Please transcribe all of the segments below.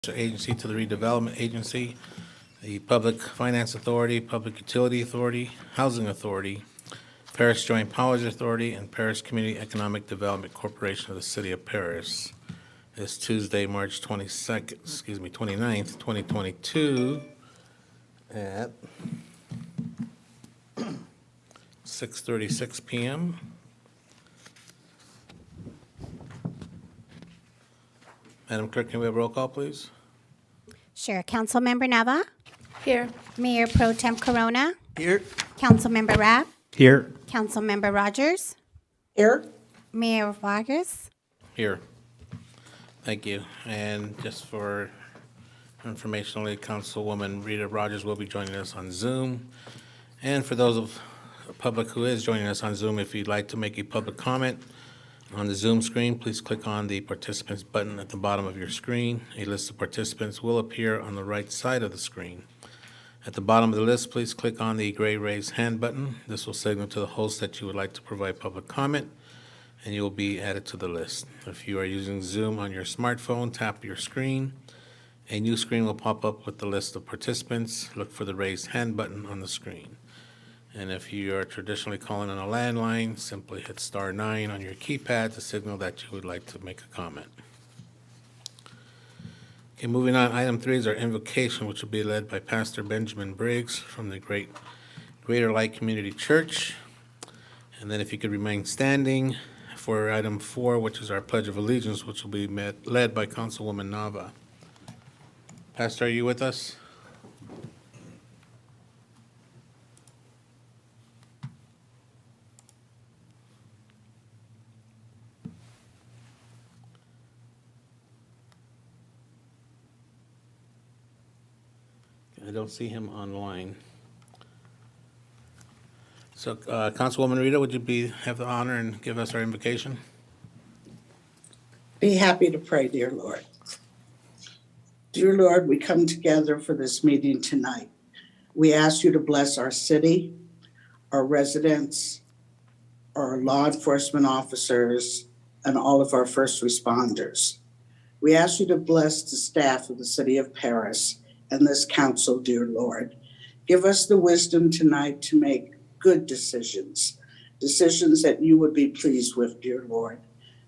Agency to the Redevelopment Agency, the Public Finance Authority, Public Utility Authority, Housing Authority, Paris Joint Powers Authority, and Paris Community Economic Development Corporation of the City of Paris. It's Tuesday, March 29th, 2022 at 6:36 p.m. Madam Clerk, can we have roll call, please? Sure. Councilmember Nava? Here. Mayor Pro Tem Corona? Here. Councilmember Rapp? Here. Councilmember Rogers? Here. Mayor Vargas? Here. Thank you. And just for informationally, Councilwoman Rita Rogers will be joining us on Zoom. And for those of the public who is joining us on Zoom, if you'd like to make a public comment on the Zoom screen, please click on the participants button at the bottom of your screen. A list of participants will appear on the right side of the screen. At the bottom of the list, please click on the gray raise hand button. This will signal to the host that you would like to provide public comment, and you will be added to the list. If you are using Zoom on your smartphone, tap your screen. A new screen will pop up with the list of participants. Look for the raised hand button on the screen. And if you are traditionally calling on a landline, simply hit *9 on your keypad to signal that you would like to make a comment. Okay, moving on, item 3 is our invocation, which will be led by Pastor Benjamin Briggs from the Greater Light Community Church. And then if you could remain standing for item 4, which is our Pledge of Allegiance, which will be led by Councilwoman Nava. Pastor, are you with us? I don't see him online. So, Councilwoman Rita, would you have the honor and give us our invocation? Be happy to pray, dear Lord. Dear Lord, we come together for this meeting tonight. We ask you to bless our city, our residents, our law enforcement officers, and all of our first responders. We ask you to bless the staff of the city of Paris and this council, dear Lord. Give us the wisdom tonight to make good decisions that you would be pleased with, dear Lord.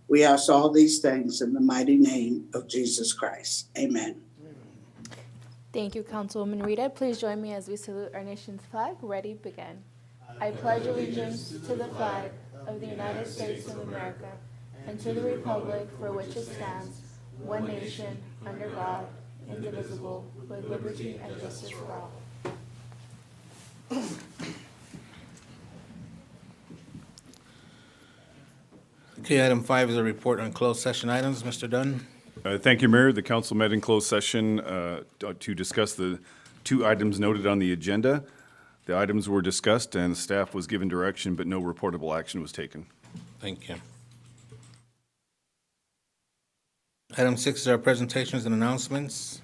We ask all these things in the mighty name of Jesus Christ. Amen. Thank you, Councilwoman Rita. Please join me as we salute our nation's flag. Ready, begin. I pledge allegiance to the flag of the United States of America and to the republic for which it stands, one nation, under God, indivisible, with liberty and justice for all. Okay, item 5 is a report on closed session items. Mr. Dunn? Thank you, Mayor. The council met in closed session to discuss the 2 items noted on the agenda. The items were discussed and staff was given direction, but no reportable action was taken. Thank you. Item 6 is our presentations and announcements.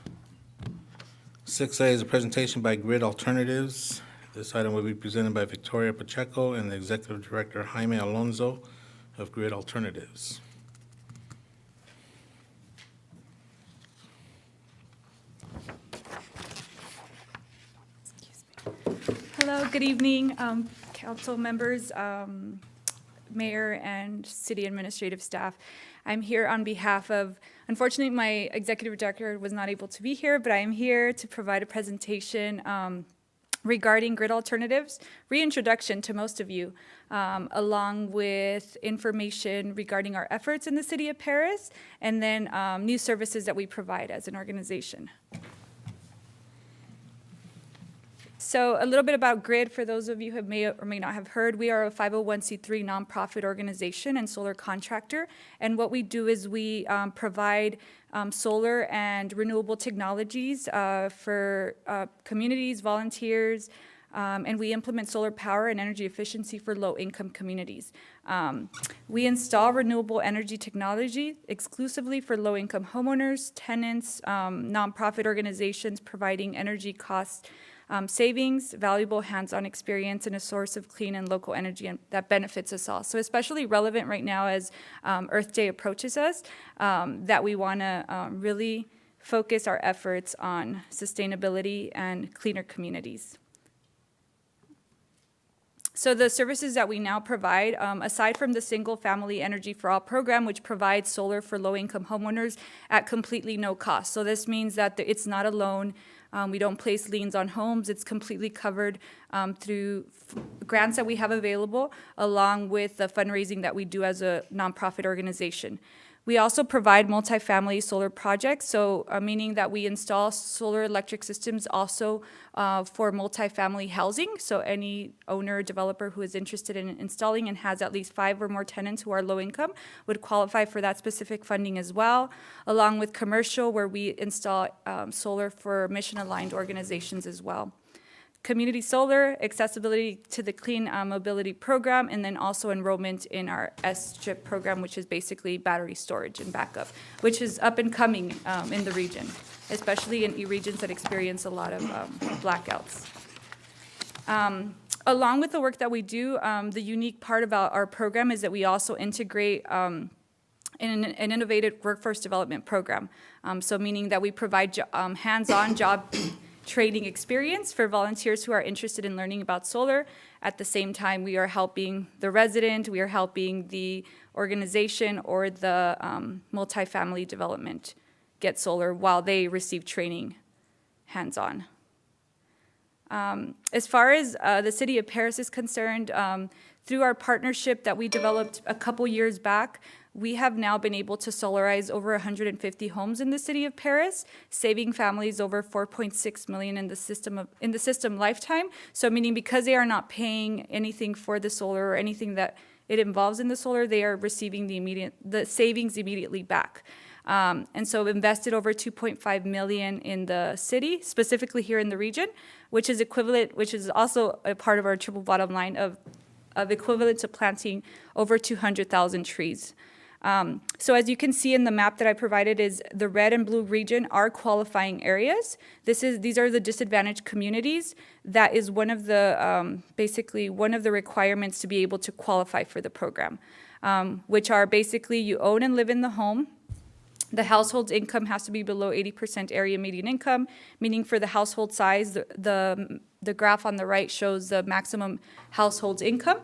6A is a presentation by Grid Alternatives. This item will be presented by Victoria Pacheco and the Executive Director Jaime Alonso of Grid Alternatives. Hello, good evening, council members, mayor, and city administrative staff. I'm here on behalf of, unfortunately, my executive director was not able to be here, but I am here to provide a presentation regarding Grid Alternatives, reintroduction to most of you, along with information regarding our efforts in the city of Paris, and then new services that we provide as an organization. So a little bit about Grid, for those of you who may or may not have heard, we are a 501c3 nonprofit organization and solar contractor. And what we do is we provide solar and renewable technologies for communities, volunteers, and we implement solar power and energy efficiency for low-income communities. We install renewable energy technology exclusively for low-income homeowners, tenants, nonprofit organizations providing energy costs savings, valuable hands-on experience, and a source of clean and local energy that benefits us all. So especially relevant right now as Earth Day approaches us, that we want to really focus our efforts on sustainability and cleaner communities. So the services that we now provide, aside from the Single Family Energy for All program, which provides solar for low-income homeowners at completely no cost. So this means that it's not a loan. We don't place liens on homes. It's completely covered through grants that we have available, along with the fundraising that we do as a nonprofit organization. We also provide multifamily solar projects, so meaning that we install solar electric systems also for multifamily housing. So any owner or developer who is interested in installing and has at least 5 or more tenants who are low income would qualify for that specific funding as well, along with commercial, where we install solar for mission-aligned organizations as well. Community solar, accessibility to the clean mobility program, and then also enrollment in our S-chip program, which is basically battery storage and backup, which is up and coming in the region, especially in regions that experience a lot of blackouts. Along with the work that we do, the unique part about our program is that we also integrate an innovative workforce development program. So meaning that we provide hands-on job training experience for volunteers who are interested in learning about solar. At the same time, we are helping the resident, we are helping the organization or the multifamily development get solar while they receive training hands-on. As far as the city of Paris is concerned, through our partnership that we developed a couple years back, we have now been able to solarize over 150 homes in the city of Paris, saving families over $4.6 million in the system lifetime. So meaning because they are not paying anything for the solar or anything that it involves in the solar, they are receiving the savings immediately back. And so invested over $2.5 million in the city, specifically here in the region, which is also a part of our triple bottom line of equivalent to planting over 200,000 trees. So as you can see in the map that I provided, is the red and blue region are qualifying areas. These are the disadvantaged communities. That is one of the, basically one of the requirements to be able to qualify for the program, which are basically you own and live in the home. The household's income has to be below 80% area median income, meaning for the household size, the graph on the right shows the maximum household income.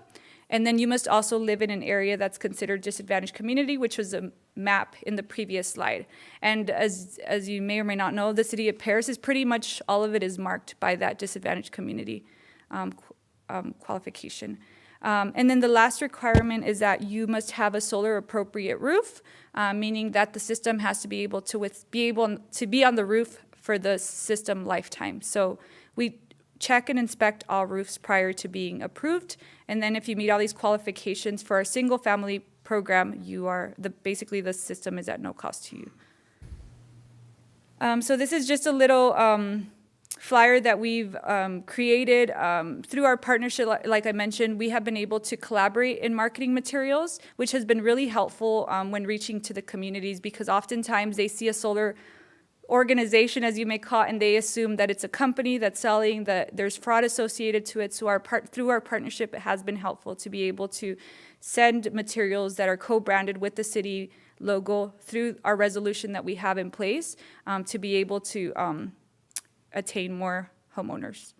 And then you must also live in an area that's considered disadvantaged community, which was a map in the previous slide. And as you may or may not know, the city of Paris is pretty much, all of it is marked by that disadvantaged community qualification. And then the last requirement is that you must have a solar appropriate roof, meaning that the system has to be able to be on the roof for the system lifetime. So we check and inspect all roofs prior to being approved. And then if you meet all these qualifications for our single family program, basically the system is at no cost to you. So this is just a little flyer that we've created through our partnership. Like I mentioned, we have been able to collaborate in marketing materials, which has been really helpful when reaching to the communities, because oftentimes they see a solar organization, as you may call it, and they assume that it's a company that's selling, that there's fraud associated to it. So through our partnership, it has been helpful to be able to send materials that are co-branded with the city logo through our resolution that we have in place to be able to attain more homeowners.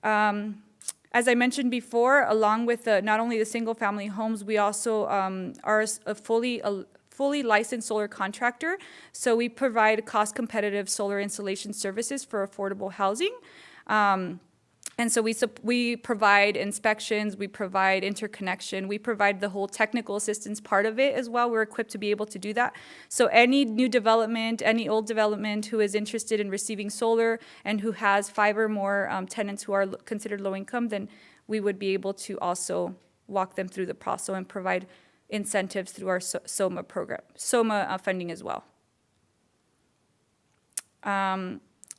As I mentioned before, along with not only the single family homes, we also are a fully licensed solar contractor. So we provide cost competitive solar installation services for affordable housing. And so we provide inspections, we provide interconnection, we provide the whole technical assistance part of it as well. We're equipped to be able to do that. So any new development, any old development who is interested in receiving solar and who has 5 or more tenants who are considered low income, then we would be able to also walk them through the process and provide incentives through our SOMA program, SOMA funding as well.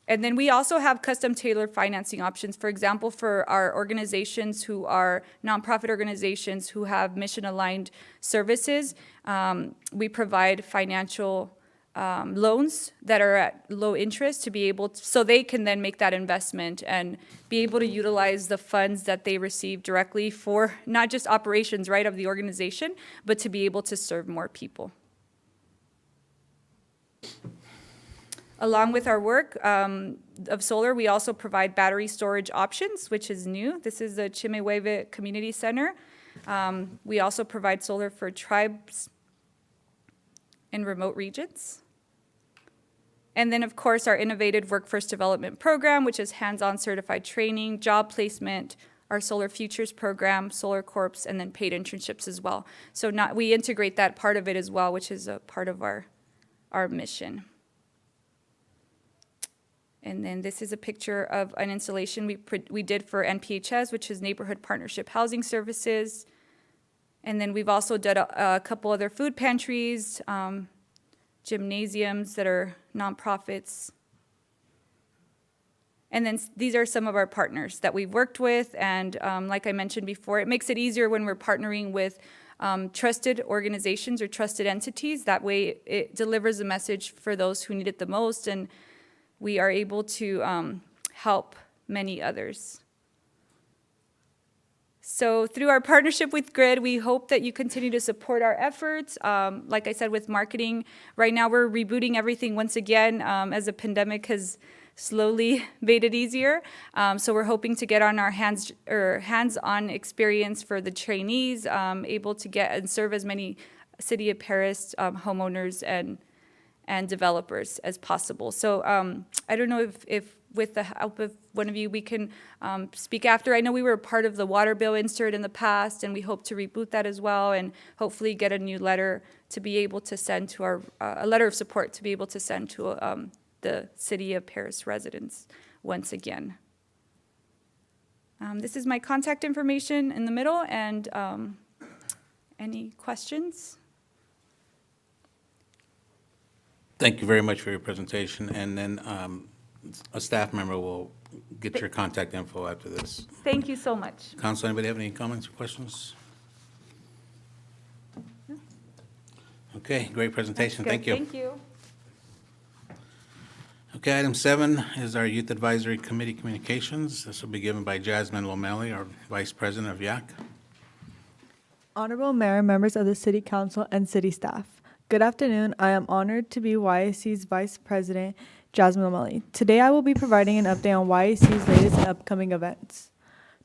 And then we also have custom tailored financing options. For example, for our organizations who are nonprofit organizations who have mission-aligned services, we provide financial loans that are at low interest to be able to, so they can then make that investment and be able to utilize the funds that they receive directly for not just operations, right, of the organization, but to be able to serve more people. Along with our work of solar, we also provide battery storage options, which is new. This is the Chimehueve Community Center. We also provide solar for tribes in remote regions. And then, of course, our innovative workforce development program, which is hands-on certified training, job placement, our Solar Futures program, Solar Corps, and then paid internships as well. So we integrate that part of it as well, which is a part of our mission. And then this is a picture of an installation we did for NPHS, which is Neighborhood Partnership Housing Services. And then we've also done a couple other food pantries, gymnasiums that are nonprofits. And then these are some of our partners that we've worked with. And like I mentioned before, it makes it easier when we're partnering with trusted organizations or trusted entities. That way it delivers a message for those who need it the most. And we are able to help many others. So through our partnership with GRID, we hope that you continue to support our efforts. Like I said, with marketing, right now we're rebooting everything once again as the pandemic has slowly made it easier. So we're hoping to get on our hands-on experience for the trainees, able to get and serve as many City of Paris homeowners and developers as possible. So I don't know if with the help of one of you, we can speak after. I know we were a part of the water bill insert in the past, and we hope to reboot that as well, and hopefully get a new letter to be able to send to our, a letter of support to be able to send to the City of Paris residents once again. This is my contact information in the middle, and any questions? Thank you very much for your presentation, and then a staff member will get your contact info after this. Thank you so much. Council, anybody have any comments or questions? Okay, great presentation, Good. thank you. Thank you. Okay, item 7 is our Youth Advisory Committee communications. This will be given by Jasmine Lomeli, our Vice President of YAC. Honorable Mayor, members of the City Council, and City staff. Good afternoon. I am honored to be YAC's Vice President, Jasmine Lomeli. Today I will be providing an update on YAC's latest and upcoming events.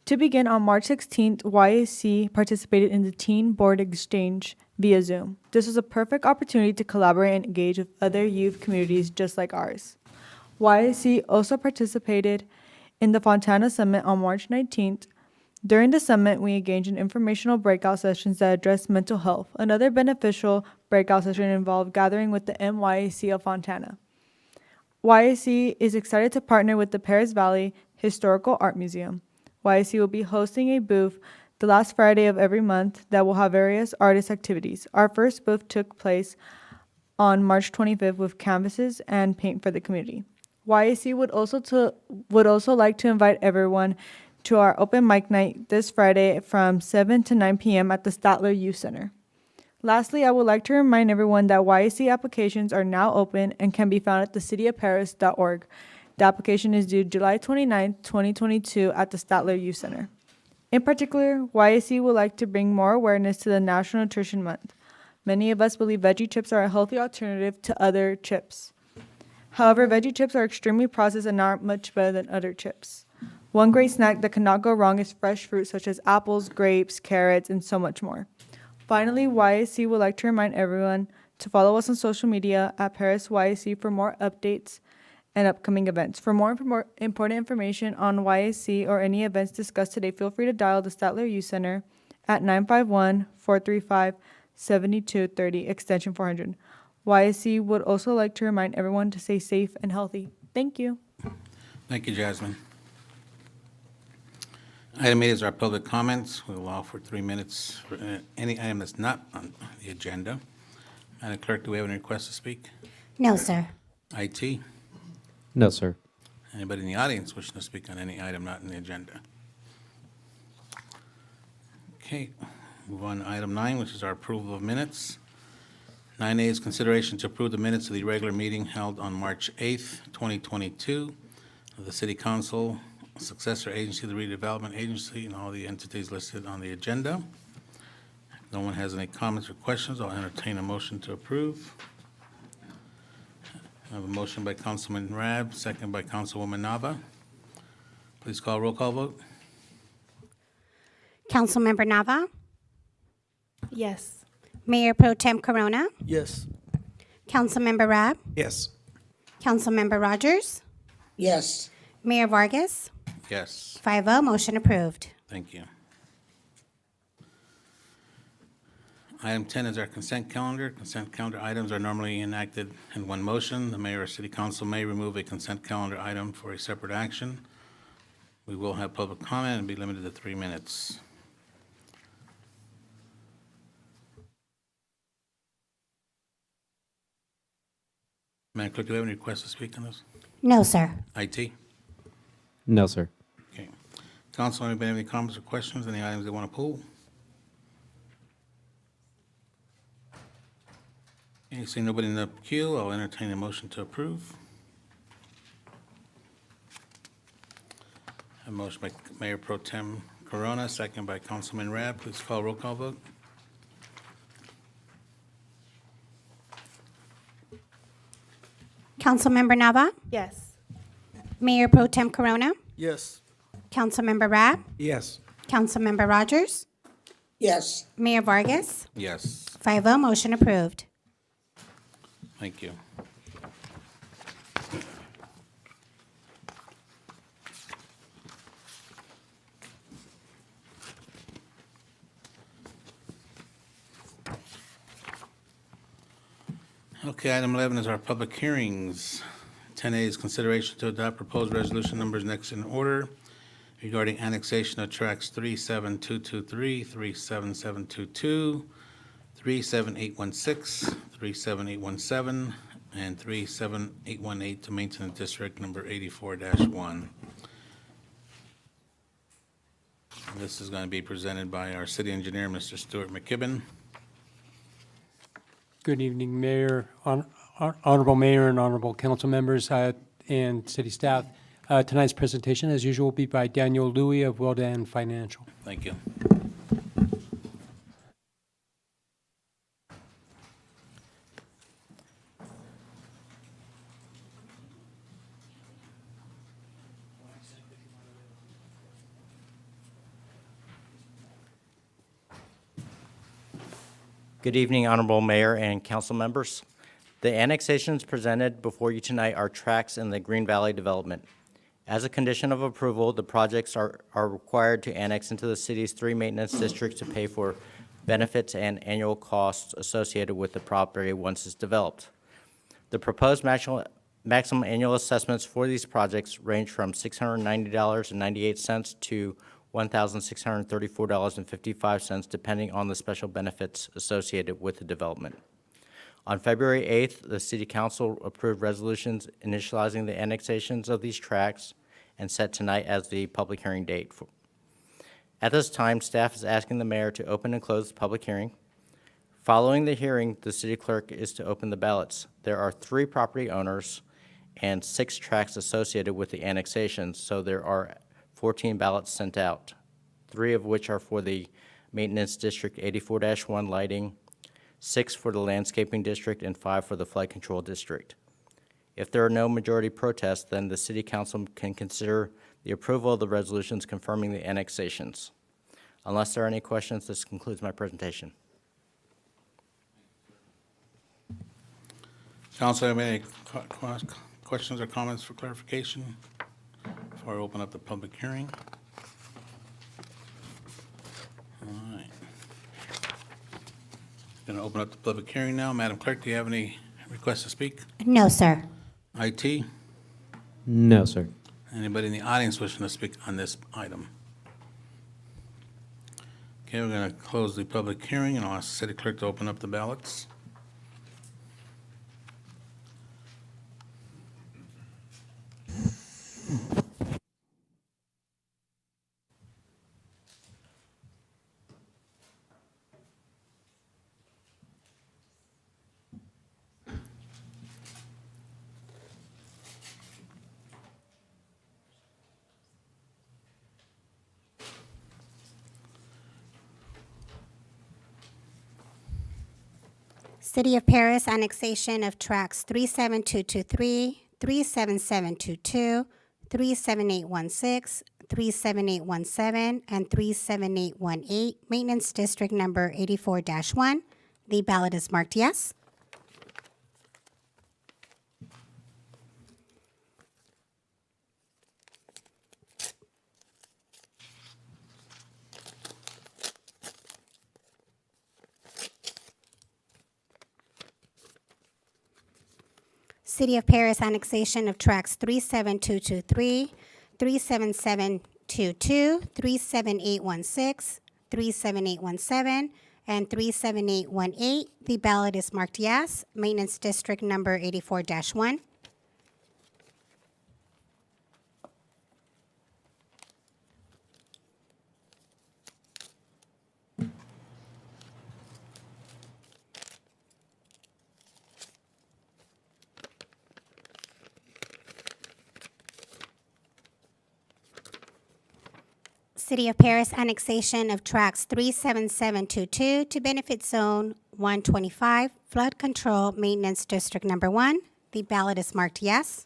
To begin, on March 16th, YAC participated in the Teen Board Exchange via Zoom. This was a perfect opportunity to collaborate and engage with other youth communities just like ours. YAC also participated in the Fontana Summit on March 19th. During the summit, we engaged in informational breakout sessions that addressed mental health. Another beneficial breakout session involved gathering with the MYAC of Fontana. YAC is excited to partner with the Paris Valley Historical Art Museum. YAC will be hosting a booth the last Friday of every month that will have various artist activities. Our first booth took place on March 25th with canvases and paint for the community. YAC would also like to invite everyone to our open mic night this Friday from 7 to 9 p.m. at the Statler Youth Center. Lastly, I would like to remind everyone that YAC applications are now open and can be found at thecityofparis.org. The application is due July 29, 2022 at the Statler Youth Center. In particular, YAC would like to bring more awareness to the National Nutrition Month. Many of us believe veggie chips are a healthy alternative to other chips. However, veggie chips are extremely processed and not much better than other chips. One great snack that cannot go wrong is fresh fruit such as apples, grapes, carrots, and so much more. Finally, YAC would like to remind everyone to follow us on social media at Paris YAC for more updates and upcoming events. For more important information on YAC or any events discussed today, feel free to dial the Statler Youth Center at 951-435-7230, extension 400. YAC would also like to remind everyone to stay safe and healthy. Thank you. Thank you, Jasmine. Item 8 is our public comments. We'll allow for 3 minutes for any item that's not on the agenda. Madam Clerk, do we have any requests to speak? No, sir. IT? No, sir. Anybody in the audience wishing to speak on any item not in the agenda? Okay, move on to item 9, which is our approval of minutes. 9A is consideration to approve the minutes of the regular meeting held on March 8th, 2022 of the City Council, successor agency, the redevelopment agency, and all the entities listed on the agenda. If no one has any comments or questions, I'll entertain a motion to approve. I have a motion by Councilman Rab, second by Councilwoman Nava. Please call roll call vote. Councilmember Nava, Yes. Mayor Pro Tem Corona, Yes. Councilmember Rab, Yes. Councilmember Rogers, Yes. Mayor Vargas, Yes, 5-0, motion approved. thank you. Item 10 is our consent calendar. Consent calendar items are normally enacted in one motion. The mayor or city council may remove a consent calendar item for a separate action. We will have public comment and be limited to 3 minutes. Madam Clerk, do you have any requests to speak on this? No, sir. IT? No, sir. Okay. Council, anybody have any comments or questions, any items they want to pull? Okay, seeing nobody in the queue, I'll entertain a motion to approve. A motion by Mayor Pro Tem Corona, second by Councilman Rab. Please call roll call vote. Councilmember Nava, Yes. Mayor Pro Tem Corona, Yes. Councilmember Rab, Yes. Councilmember Rogers, Yes. Mayor Vargas, Yes, 5-0, motion approved. thank you. Okay, item 11 is our public hearings. 10A is consideration to adopt proposed resolution numbers next in order regarding annexation of tracks 37223, 37722, 37816, 37817, and 37818 to Maintenance District Number 84-1. This is going to be presented by our city engineer, Mr. Stuart McKibben. Good evening, Mayor, Honorable Mayor and Honorable Council members and city staff. Tonight's presentation, as usual, will be by Daniel Louie of Wildan Financial. Thank you. Good evening, Honorable Mayor and council members. The annexations presented before you tonight are tracts in the Green Valley development. As a condition of approval, the projects are required to annex into the city's 3 maintenance districts to pay for benefits and annual costs associated with the property once it's developed. The proposed maximum annual assessments for these projects range from $690.98 to $1,634.55, depending on the special benefits associated with the development. On February 8th, the City Council approved resolutions initializing the annexations of these tracts and set tonight as the public hearing date. At this time, staff is asking the mayor to open and close the public hearing. Following the hearing, the city clerk is to open the ballots. There are 3 property owners and 6 tracts associated with the annexations, so there are 14 ballots sent out, 3 of which are for the Maintenance District 84-1 lighting, 6 for the Landscaping District, and 5 for the Flood Control District. If there are no majority protests, then the City Council can consider the approval of the resolutions confirming the annexations. Unless there are any questions, this concludes my presentation. Council, have any questions or comments for clarification before I open up the public hearing? All right. Going to open up the public hearing now. Madam Clerk, do you have any requests to speak? No, sir. IT? No, sir. Anybody in the audience wishing to speak on this item? Okay, we're going to close the public hearing, and I'll ask the city clerk to open up the ballots. City of Paris annexation of tracts 37223, 37722, 37816, 37817, and 37818, Maintenance District Number 84-1. The ballot is marked yes. City of Paris annexation of tracts 37223, 37722, 37816, 37817, and 37818. The ballot is marked yes. Maintenance District Number 84-1. City of Paris annexation of tracts 37722 to benefit zone 125, flood control maintenance district number 1. The ballot is marked yes.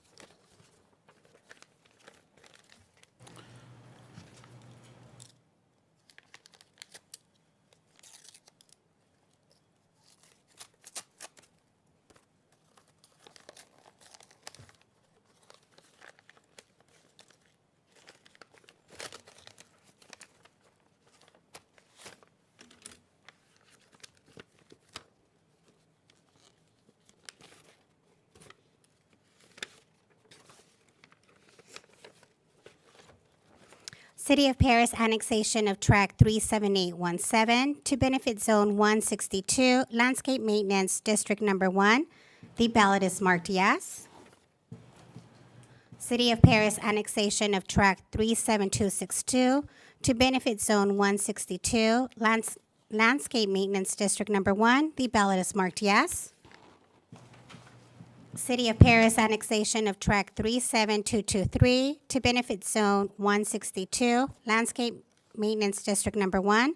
City of Paris annexation of tract 37817 to benefit zone 162, landscape maintenance district number 1. The ballot is marked yes. City of Paris annexation of tract 37262 to benefit zone 162, landscape maintenance district number 1. The ballot is marked yes. City of Paris annexation of tract 37223 to benefit zone 162, landscape maintenance district number 1.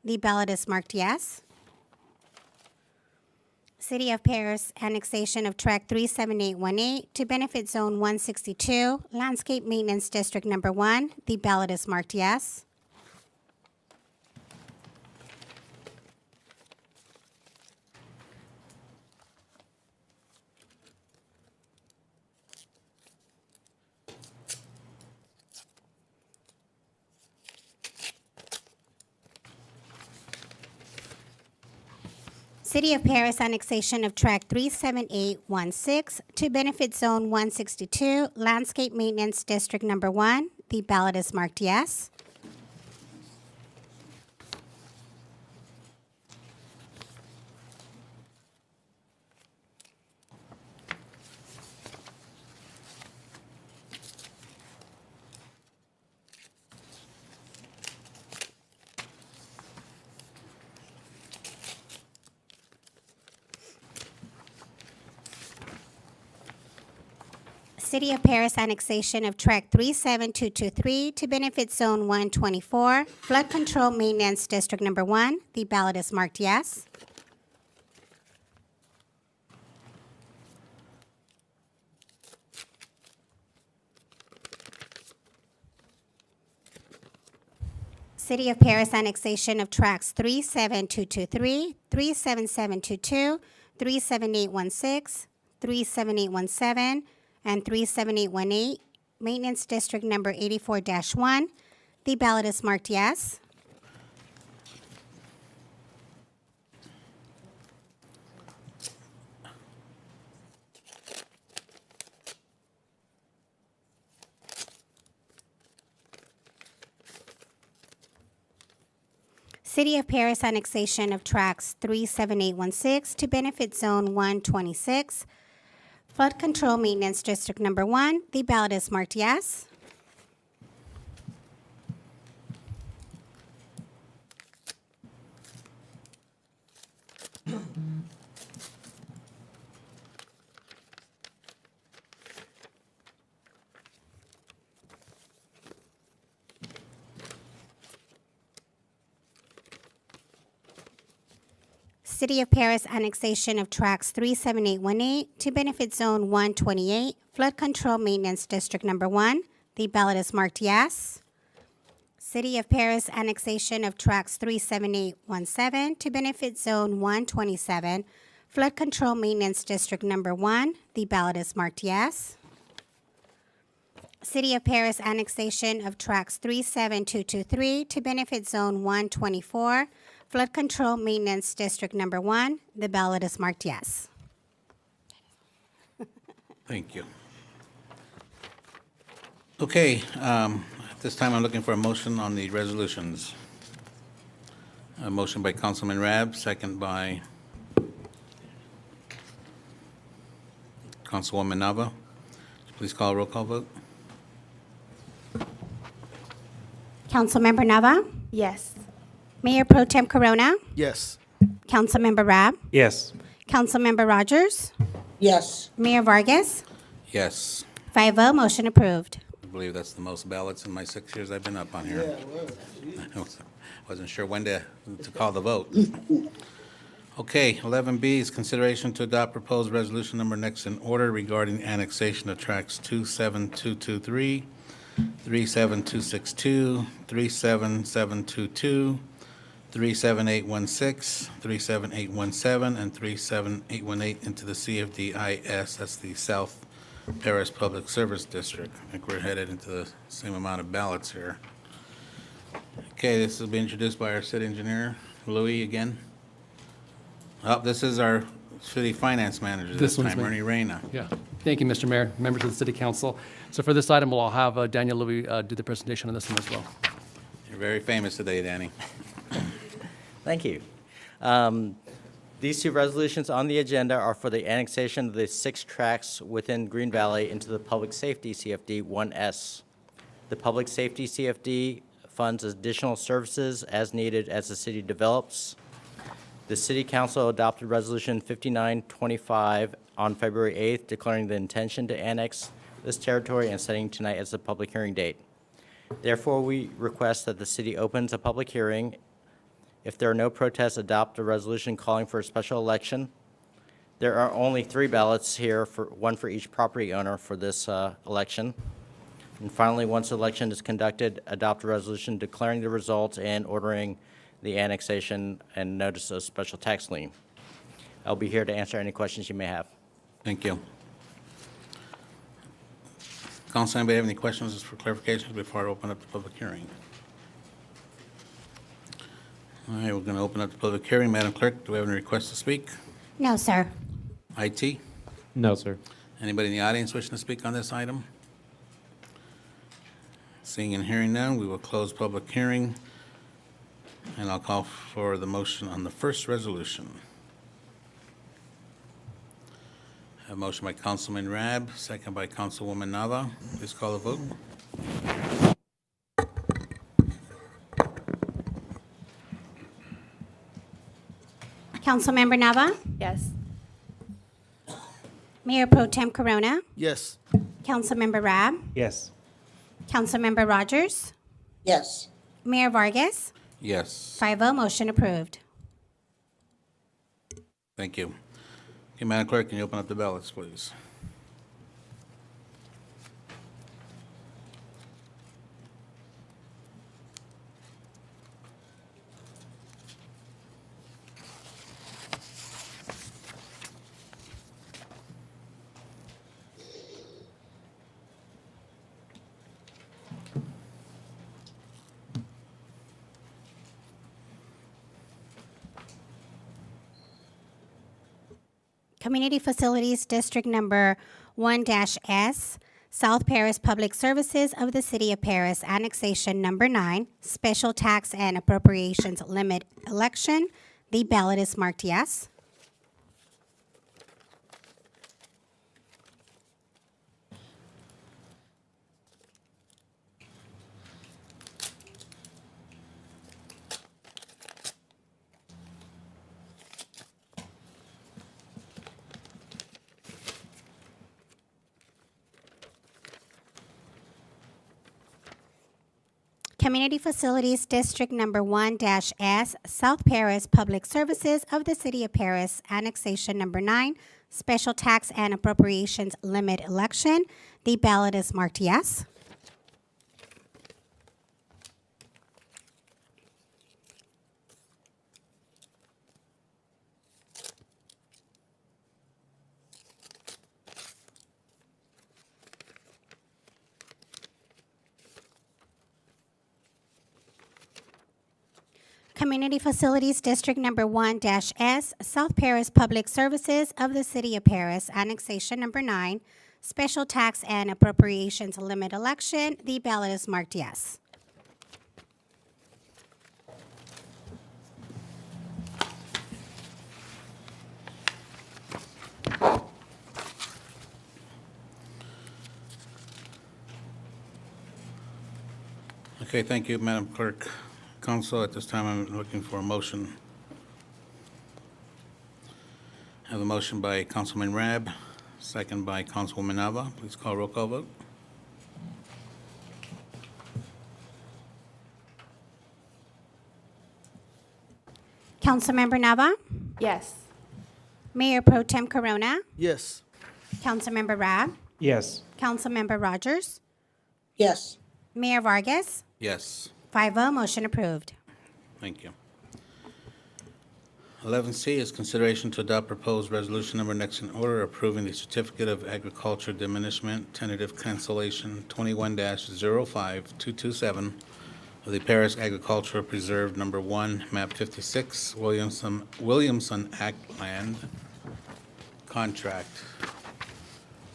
The ballot is marked yes. City of Paris annexation of tract 37818 to benefit zone 162, landscape maintenance district number 1. The ballot is marked yes. City of Paris annexation of tract 37816 to benefit zone 162, landscape maintenance district number 1. The ballot is marked yes. City of Paris annexation of tract 37223 to benefit zone 124, flood control maintenance district number 1. The ballot is marked yes. City of Paris annexation of tracts 37223, 37722, 37816, 37817, and 37818, maintenance district number 84-1. The ballot is marked yes. City of Paris annexation of tracts 37816 to benefit zone 126, flood control maintenance district number 1. The ballot is marked yes. City of Paris annexation of tracts 37818 to benefit zone 128, flood control maintenance district number 1. The ballot is marked yes. City of Paris annexation of tracts 37817 to benefit zone 127, flood control maintenance district number 1. The ballot is marked yes. City of Paris annexation of tracts 37223 to benefit zone 124, flood control maintenance district number 1. The ballot is marked yes. Thank you. Okay, at this time, I'm looking for a motion on the resolutions. A motion by Councilman Rab, second by Councilwoman Nava. Please call a roll call vote. Councilmember Nava? Yes. Mayor Pro Tem Corona? Yes. Councilmember Rab? Yes. Councilmember Rogers? Yes. Mayor Vargas? Yes, 5-0, motion approved. I believe that's the most ballots in my 6 years I've been up on here. I wasn't sure when to call the vote. Okay, 11B is consideration to adopt proposed resolution number next in order regarding annexation of tracts 27223, 37262, 37722, 37816, 37817, and 37818 into the CFDIS, that's the South Paris Public Service District. I think we're headed into the same amount of ballots here. Okay, this will be introduced by our city engineer, Louis, again. Oh, this is our city finance manager this This one's time, me. Ernie Reyna. Yeah. Thank you, Mr. Mayor, members of the City Council. So for this item, we'll have Daniel Louis do the presentation on this one as well. You're very famous today, Danny. Thank you. These two resolutions on the agenda are for the annexation of the 6 tracts within Green Valley into the Public Safety CFD 1S. The Public Safety CFD funds additional services as needed as the city develops. The City Council adopted Resolution 5925 on February 8th, declaring the intention to annex this territory and setting tonight as the public hearing date. Therefore, we request that the city opens a public hearing. If there are no protests, adopt a resolution calling for a special election. There are only 3 ballots here, one for each property owner for this election. And finally, once the election is conducted, adopt a resolution declaring the results and ordering the annexation and notice of special tax lien. I'll be here to answer any questions you may have. Thank you. Council, anybody have any questions just for clarifications before I open up the public hearing? All right, we're going to open up the public hearing. Madam Clerk, do we have any requests to speak? No, sir. IT? No, sir. Anybody in the audience wishing to speak on this item? Seeing and hearing none, we will close public hearing, and I'll call for the motion on the first resolution. I have a motion by Councilman Rab, second by Councilwoman Nava. Please call the vote. Councilmember Nava? Yes. Mayor Pro Tem Corona? Yes. Councilmember Rab? Yes. Councilmember Rogers? Yes. Mayor Vargas? Yes, 5-0, motion approved. thank you. Okay, Madam Clerk, can you open up the ballots, please? Community Facilities District Number 1-S, South Paris Public Services of the City of Paris, Annexation Number 9, Special Tax and Appropriations Limit Election. The ballot is marked yes. Community Facilities District Number 1-S, South Paris Public Services of the City of Paris, Annexation Number 9, Special Tax and Appropriations Limit Election. The ballot is marked yes. Community Facilities District Number 1-S, South Paris Public Services of the City of Paris, Annexation Number 9, Special Tax and Appropriations Limit Election. The ballot is marked yes. Okay, thank you, Madam Clerk. Council, at this time, I'm looking for a motion. I have a motion by Councilman Rab, second by Councilwoman Nava. Please call roll call vote. Councilmember Nava, Yes. Mayor Pro Tem Corona, Yes. Councilmember Rab, Yes. Councilmember Rogers, Yes. Mayor Vargas, Yes. 5-0, motion approved. Thank you. 11C is consideration to adopt proposed resolution number next in order approving the Certificate of Agriculture Diminishment Tentative Cancellation 21-05227 of the Paris Agricultural Preserve Number 1, Map 56, Williamson Act Land Contract.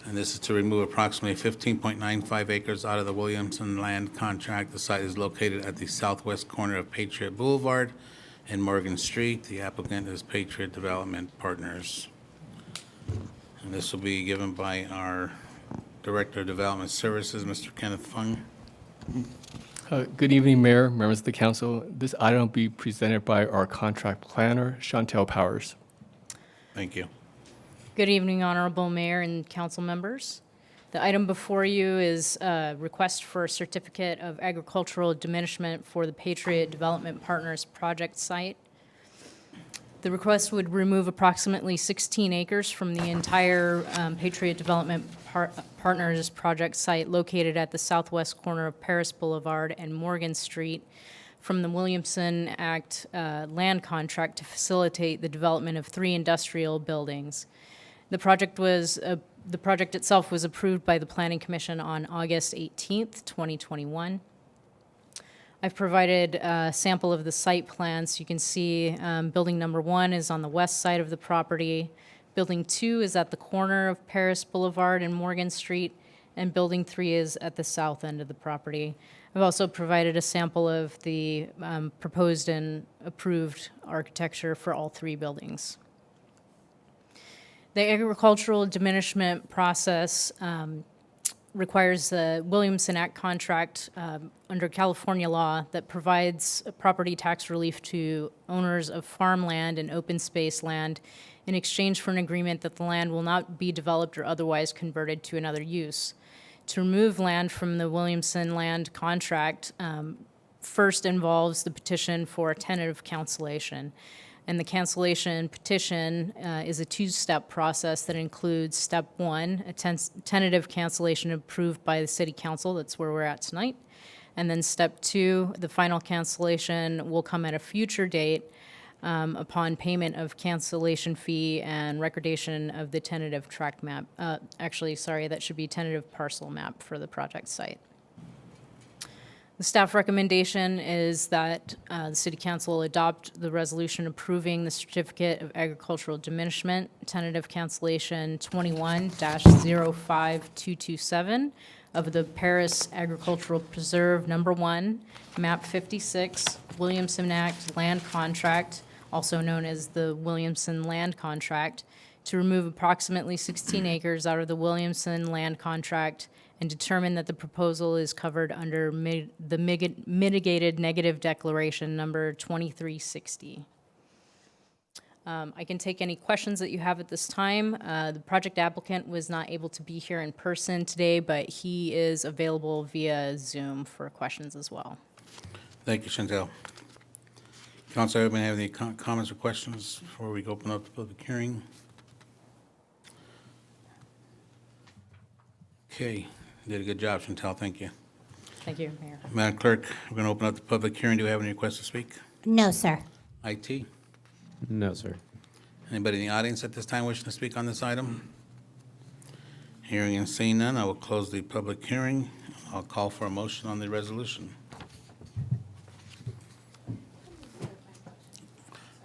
And this is to remove approximately 15.95 acres out of the Williamson land contract. The site is located at the southwest corner of Patriot Boulevard and Morgan Street. The applicant is Patriot Development Partners. And this will be given by our Director of Development Services, Mr. Kenneth Fung. Good evening, Mayor, members of the council. This item will be presented by our contract planner, Chantel Powers. Thank you. Good evening, Honorable Mayor and council members. The item before you is a request for a certificate of agricultural diminishment for the Patriot Development Partners project site. The request would remove approximately 16 acres from the entire Patriot Development Partners project site located at the southwest corner of Paris Boulevard and Morgan Street from the Williamson Act land contract to facilitate the development of 3 industrial buildings. The project itself was approved by the Planning Commission on August 18th, 2021. I've provided a sample of the site plan so you can see building number 1 is on the west side of the property. Building 2 is at the corner of Paris Boulevard and Morgan Street, and building 3 is at the south end of the property. I've also provided a sample of the proposed and approved architecture for all 3 buildings. The agricultural diminishment process requires the Williamson Act contract under California law that provides property tax relief to owners of farmland and open space land in exchange for an agreement that the land will not be developed or otherwise converted to another use. To remove land from the Williamson land contract first involves the petition for a tentative cancellation. And the cancellation petition is a 2-step process that includes step 1, a tentative cancellation approved by the City Council. That's where we're at tonight. And then step 2, the final cancellation will come at a future date upon payment of cancellation fee and recordation of the tentative tract map. Actually, sorry, that should be tentative parcel map for the project site. The staff recommendation is that the City Council adopt the resolution approving the Certificate of Agricultural Diminishment, tentative cancellation 21-05227 of the Paris Agricultural Preserve Number 1, Map 56, Williamson Act Land Contract, also known as the Williamson Land Contract, to remove approximately 16 acres out of the Williamson Land Contract and determine that the proposal is covered under the mitigated negative declaration number 2360. I can take any questions that you have at this time. The project applicant was not able to be here in person today, but he is available via Zoom for questions as well. Thank you, Chantel. Council, anybody have any comments or questions before we open up the public hearing? Okay, you did a good job, Chantel, thank you. Thank you, Mayor. Madam Clerk, we're going to open up the public hearing. Do we have any requests to speak? No, sir. IT? No, sir. Anybody in the audience at this time wishing to speak on this item? Hearing and seeing none, I will close the public hearing. I'll call for a motion on the resolution.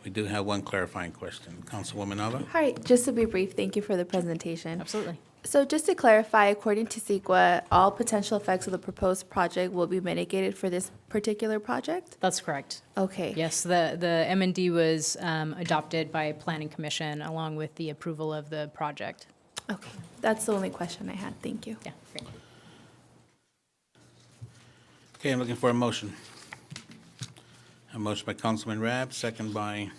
We do have one clarifying question. Councilwoman Nava? All right, just to be brief, thank you for the presentation. Absolutely. So just to clarify, according to CEQA, all potential effects of the proposed project will be mitigated for this particular project? That's correct. Okay. Yes, the M&D was adopted by Planning Commission along with the approval of the project. Okay, that's the only question I had. Thank you. Yeah, great. Okay, I'm looking for a motion. A motion by Councilman Rab, second by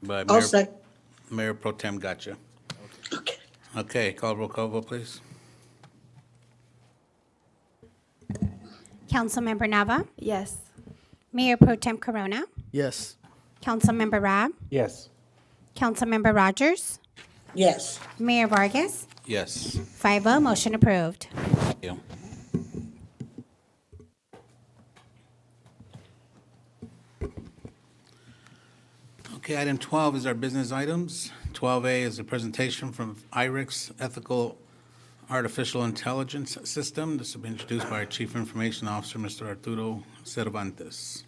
by I'll Mayor, second. Mayor Pro Tem Gotcha. Okay. Okay, call roll call vote, please. Councilmember Nava, Yes. Mayor Pro Tem Corona, Yes. Councilmember Rab, Yes. Councilmember Rogers, Yes. Mayor Vargas, Yes. 5-0, motion approved. Thank you. Okay, item 12 is our business items. 12A is a presentation from IRIX Ethical Artificial Intelligence System. This will be introduced by our Chief Information Officer, Mr. Arturo Cervantes.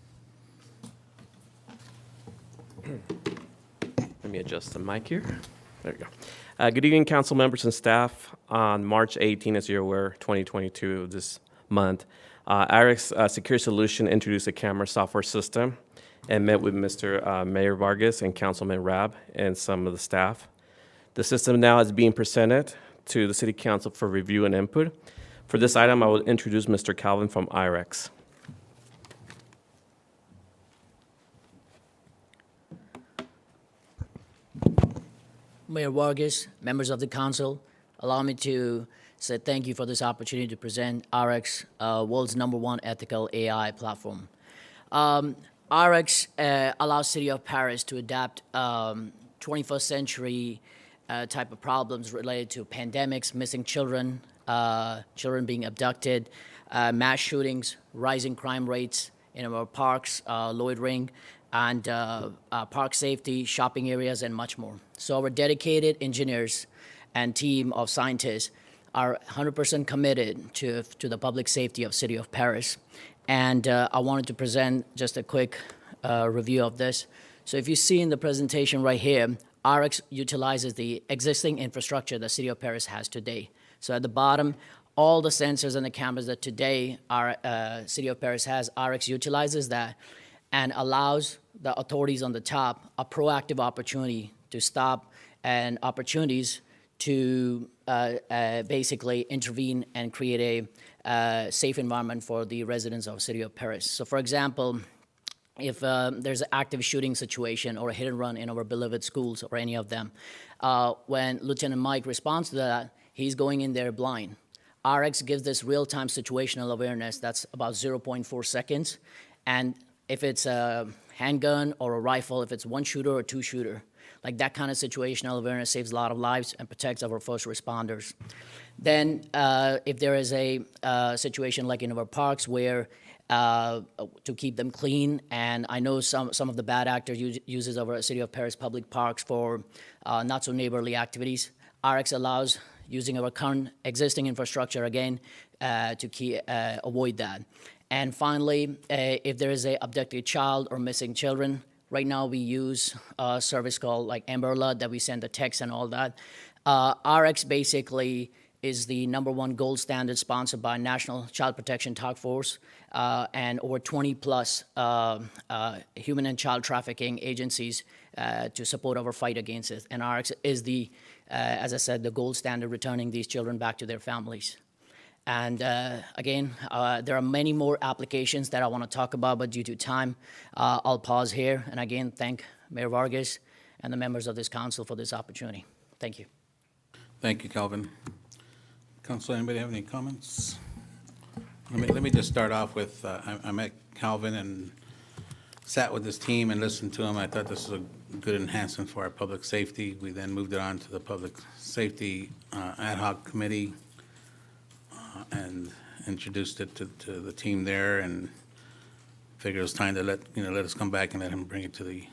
Let me adjust the mic here. There we go. Good evening, council members and staff. On March 18, as you're aware, 2022 of this month, IRIX Secure Solution introduced a camera software system and met with Mr. Mayor Vargas and Councilman Rab and some of the staff. The system now is being presented to the City Council for review and input. For this item, I will introduce Mr. Calvin from IRIX. Mayor Vargas, members of the council, allow me to say thank you for this opportunity to present RX, world's #1 ethical AI platform. RX allows City of Paris to adapt 21st century type of problems related to pandemics, missing children, children being abducted, mass shootings, rising crime rates in our parks, loitering, and park safety, shopping areas, and much more. So our dedicated engineers and team of scientists are 100% committed to the public safety of City of Paris. And I wanted to present just a quick review of this. So if you see in the presentation right here, RX utilizes the existing infrastructure the City of Paris has today. So at the bottom, all the sensors and the cameras that today our City of Paris has, RX utilizes that and allows the authorities on the top a proactive opportunity to stop and opportunities to basically intervene and create a safe environment for the residents of City of Paris. So for example, if there's an active shooting situation or a hit and run in our beloved schools or any of them, when Lieutenant Mike responds to that, he's going in there blind. RX gives this real-time situational awareness that's about 0.4 seconds. And if it's a handgun or a rifle, if it's one shooter or two shooter, like that kind of situational awareness saves a lot of lives and protects our first responders. Then if there is a situation like in our parks where to keep them clean, and I know some of the bad actors uses our City of Paris public parks for not so neighborly activities, RX allows using our current existing infrastructure again to avoid that. And finally, if there is a abducted child or missing children, right now we use a service called like Amber Alert that we send the text and all that. RX basically is the #1 gold standard sponsored by National Child Protection Task Force and over 20 plus human and child trafficking agencies to support our fight against it. And RX is the, as I said, the gold standard returning these children back to their families. And again, there are many more applications that I want to talk about, but due to time, I'll pause here. And again, thank Mayor Vargas and the members of this council for this opportunity. Thank you. Thank you, Calvin. Council, anybody have any comments? Let me just start off with, I met Calvin and sat with this team and listened to him. I thought this was a good enhancement for our public safety. We then moved it on to the Public Safety Ad Hoc Committee and introduced it to the team there, and figured it was time to let us come back and let him bring it to the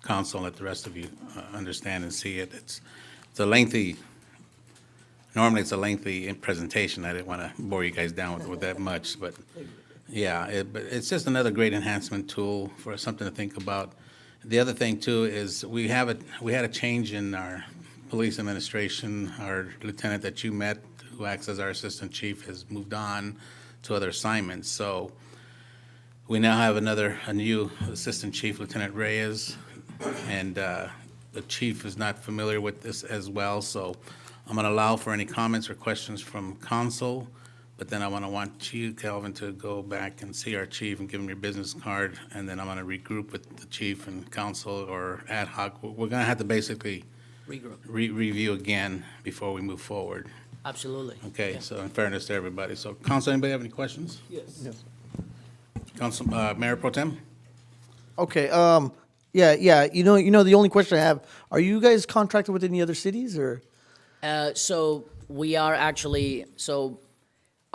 council and let the rest of you understand and see it. It's a lengthy, normally it's a lengthy presentation. I didn't want to bore you guys down with that much, but yeah, but it's just another great enhancement tool for something to think about. The other thing too is we had a change in our police administration. Our lieutenant that you met, who acts as our assistant chief, has moved on to other assignments. So we now have a new assistant chief, Lieutenant Reyes, and the chief is not familiar with this as well. So I'm going to allow for any comments or questions from council, but then I want you, Calvin, to go back and see our chief and give him your business card, and then I'm going to regroup with the chief and council or ad hoc. We're going to have to basically Regroup. review again before we move forward. Absolutely. Okay, so in fairness to everybody. So council, anybody have any questions? Yes. Council, Mayor Pro Tem? Okay, yeah, you know, the only question I have, are you guys contracted with any other cities, or? So we are actually,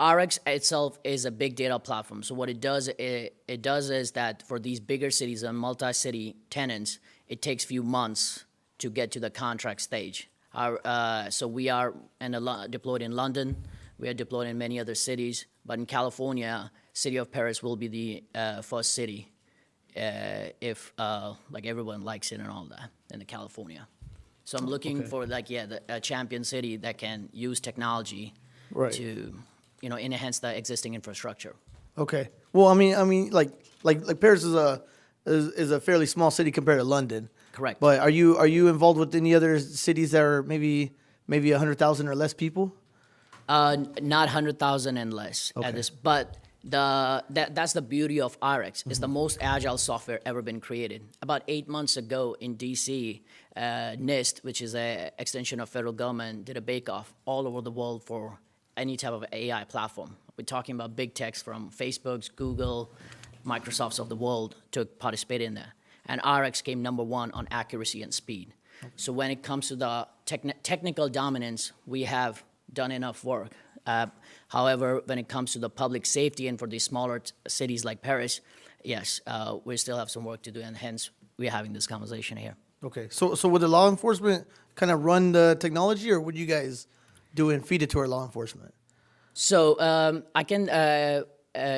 RX itself is a big data platform. So what it does is that for these bigger cities and multi-city tenants, it takes few months to get to the contract stage. So we are deployed in London, we are deployed in many other cities, but in California, City of Paris will be the first city if like everyone likes it and all that in California. So I'm looking for a champion city that can use technology to enhance the existing infrastructure. Okay, well, I mean, like Paris is a fairly small city compared to London. Correct. But are you involved with any other cities that are maybe 100,000 or less people? Not 100,000 and less Okay. at this, but that's the beauty of RX. It's the most agile software ever been created. About 8 months ago in DC, NIST, which is an extension of federal government, did a bake-off all over the world for any type of AI platform. We're talking about big techs from Facebook's, Google, Microsoft's of the world to participate in that. And RX came number one on accuracy and speed. So when it comes to the technical dominance, we have done enough work. However, when it comes to the public safety and for these smaller cities like Paris, yes, we still have some work to do, and hence we're having this conversation here. Okay, so would the law enforcement kind of run the technology, or would you guys do it and feed it to our law enforcement? So I can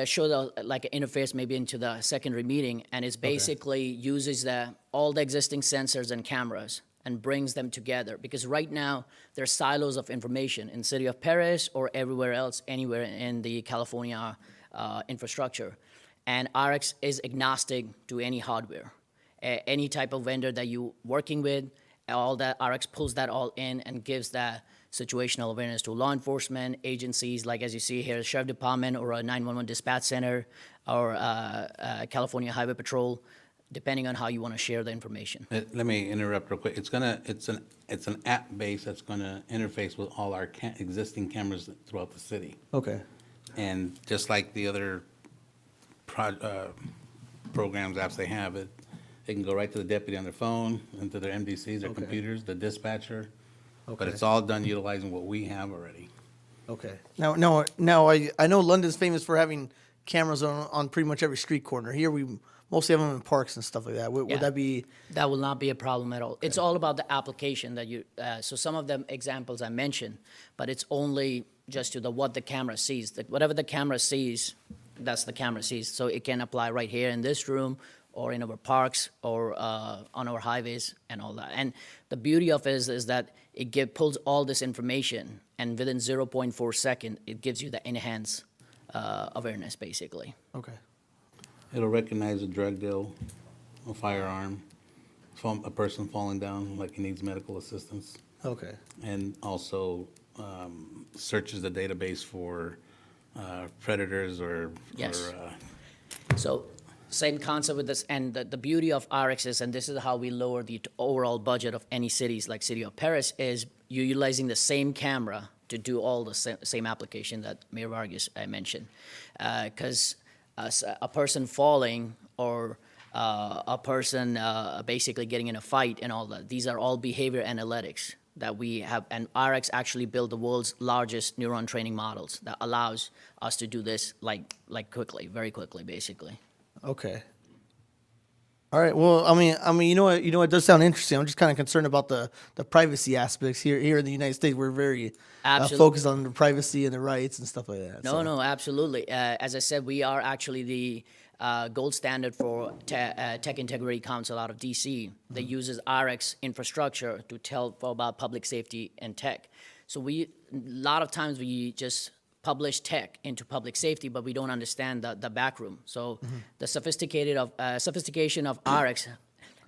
show the an interface maybe into the secondary meeting, and it's basically uses all the existing sensors and cameras and brings them together, because right now there's silos of information in City of Paris or everywhere else, anywhere in the California infrastructure. And RX is agnostic to any hardware. Any type of vendor that you're working with, all that RX pulls that all in and gives that situational awareness to law enforcement agencies, like as you see here, Sheriff Department or a 911 dispatch center or California Highway Patrol, depending on how you want to share the information. Let me interrupt real quick. It's an app base that's gonna interface with all our existing cameras throughout the city. Okay. And just like the other programs, apps they have, they can go right to the deputy on their phone, into their MDCs, their computers, the dispatcher. But it's all done utilizing what we have already. Okay. Now, I know London's famous for having cameras on pretty much every street corner. Here we mostly have them in parks and stuff like that. Would that be? That will not be a problem at all. Okay. It's all about the application that you. So some of the examples I mentioned, but it's only just to what the camera sees. Whatever the camera sees, that's the camera sees. So it can apply right here in this room, or in our parks, or on our highways, and all that. And the beauty of it is that it pulls all this information, and within 0.4 seconds, it gives you the enhanced awareness, basically. Okay. It'll recognize a drug deal, a firearm, a person falling down like he needs medical assistance. Okay. And also searches the database for predators or Yes. or, So Same concept with this, and the beauty of RX is, and this is how we lower the overall budget of any cities like City of Paris, is you're utilizing the same camera to do all the same application that Mayor Vargas mentioned. Because a person falling or a person basically getting in a fight and all that, these are all behavior analytics that we have, and RX actually built the world's largest neuron training models that allows us to do this like quickly, very quickly, basically. Okay. All right. Well, I mean, you know what, it does sound interesting. I'm just kind of concerned about the privacy aspects here in the United States. We're very focused on the privacy and the rights and stuff like that. No, absolutely. As I said, we are actually the gold standard for Tech Integrity Council out of DC that uses RX infrastructure to tell about public safety and tech. So a lot of times we just publish tech into public safety, but we don't understand the back room. So the sophistication of RX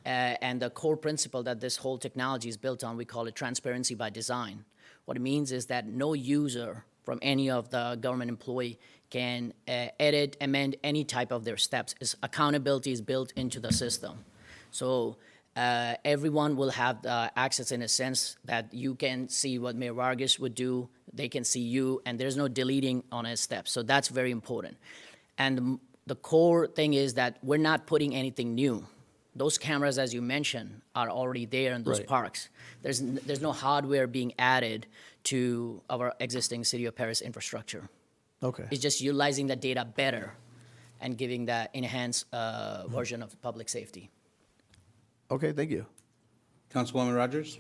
and the core principle that this whole technology is built on, we call it transparency by design. What it means is that no user from any of the government employee can edit, amend any type of their steps. Accountability is built into the system. So everyone will have access in a sense that you can see what Mayor Vargas would do, they can see you, and there's no deleting on his steps. So that's very important. And the core thing is that we're not putting anything new. Those cameras, as you mentioned, are already there in those parks. There's no hardware being added to our existing City of Paris infrastructure. Okay. It's just utilizing the data better and giving that enhanced version of public safety. Okay, thank you. Councilwoman Rogers?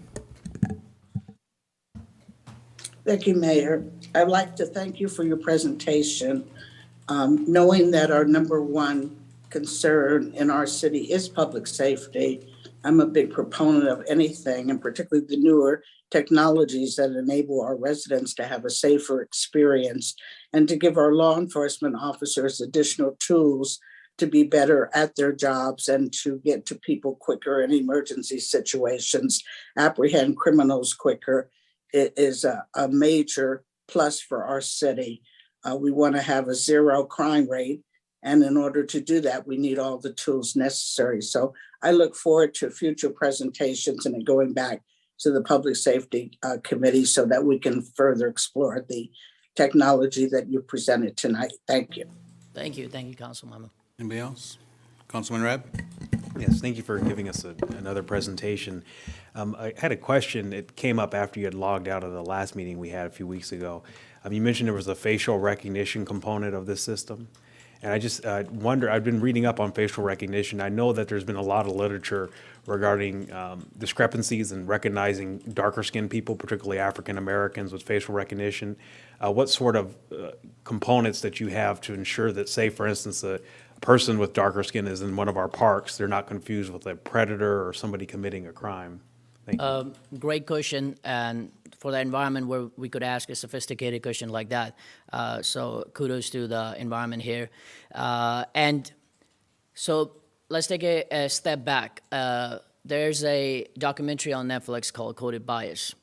Thank you, Mayor. I'd like to thank you for your presentation. Knowing that our number one concern in our city is public safety, I'm a big proponent of anything, and particularly the newer technologies that enable our residents to have a safer experience and to give our law enforcement officers additional tools to be better at their jobs and to get to people quicker in emergency situations, apprehend criminals quicker. It is a major plus for our city. We want to have a zero crime rate. And in order to do that, we need all the tools necessary. So I look forward to future presentations and going back to the Public Safety Committee so that we can further explore the technology that you presented tonight. Thank you. Thank you, Councilmember. Anybody else? Councilman Reb? Yes, thank you for giving us another presentation. I had a question. It came up after you had logged out of the last meeting we had a few weeks ago. You mentioned there was a facial recognition component of this system. And I just wonder, I've been reading up on facial recognition. I know that there's been a lot of literature regarding discrepancies in recognizing darker skinned people, particularly African Americans, with facial recognition. What sort of components that you have to ensure that, say, for instance, a person with darker skin is in one of our parks, they're not confused with a predator or somebody committing a crime? Thank you. Great question, and for the environment where we could ask a sophisticated question like that. So kudos to the environment here. And so let's take a step back. There's a documentary on Netflix called Coded Bias.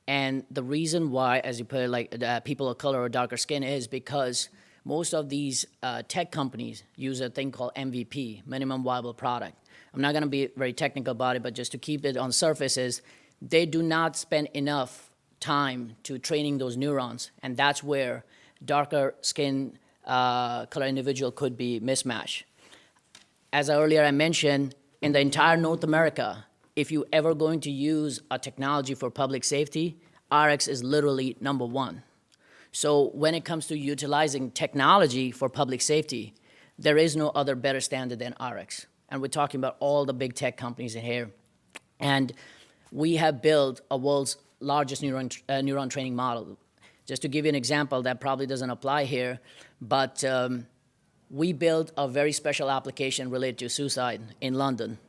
And the reason why, as you put it, like people of color or darker skin is because most of these tech companies use a thing called MVP, minimum viable product. I'm not going to be very technical about it, but just to keep it on surface is they do not spend enough time to training those neurons, and that's where darker skin color individual could be mismatched. As earlier I mentioned, in the entire North America, if you ever going to use a technology for public safety, RX is literally number one. So when it comes to utilizing technology for public safety, there is no other better standard than RX. And we're talking about all the big tech companies in here. And we have built a world's largest neuron training model. Just to give you an example that probably doesn't apply here, but we built a very special application related to suicide in London.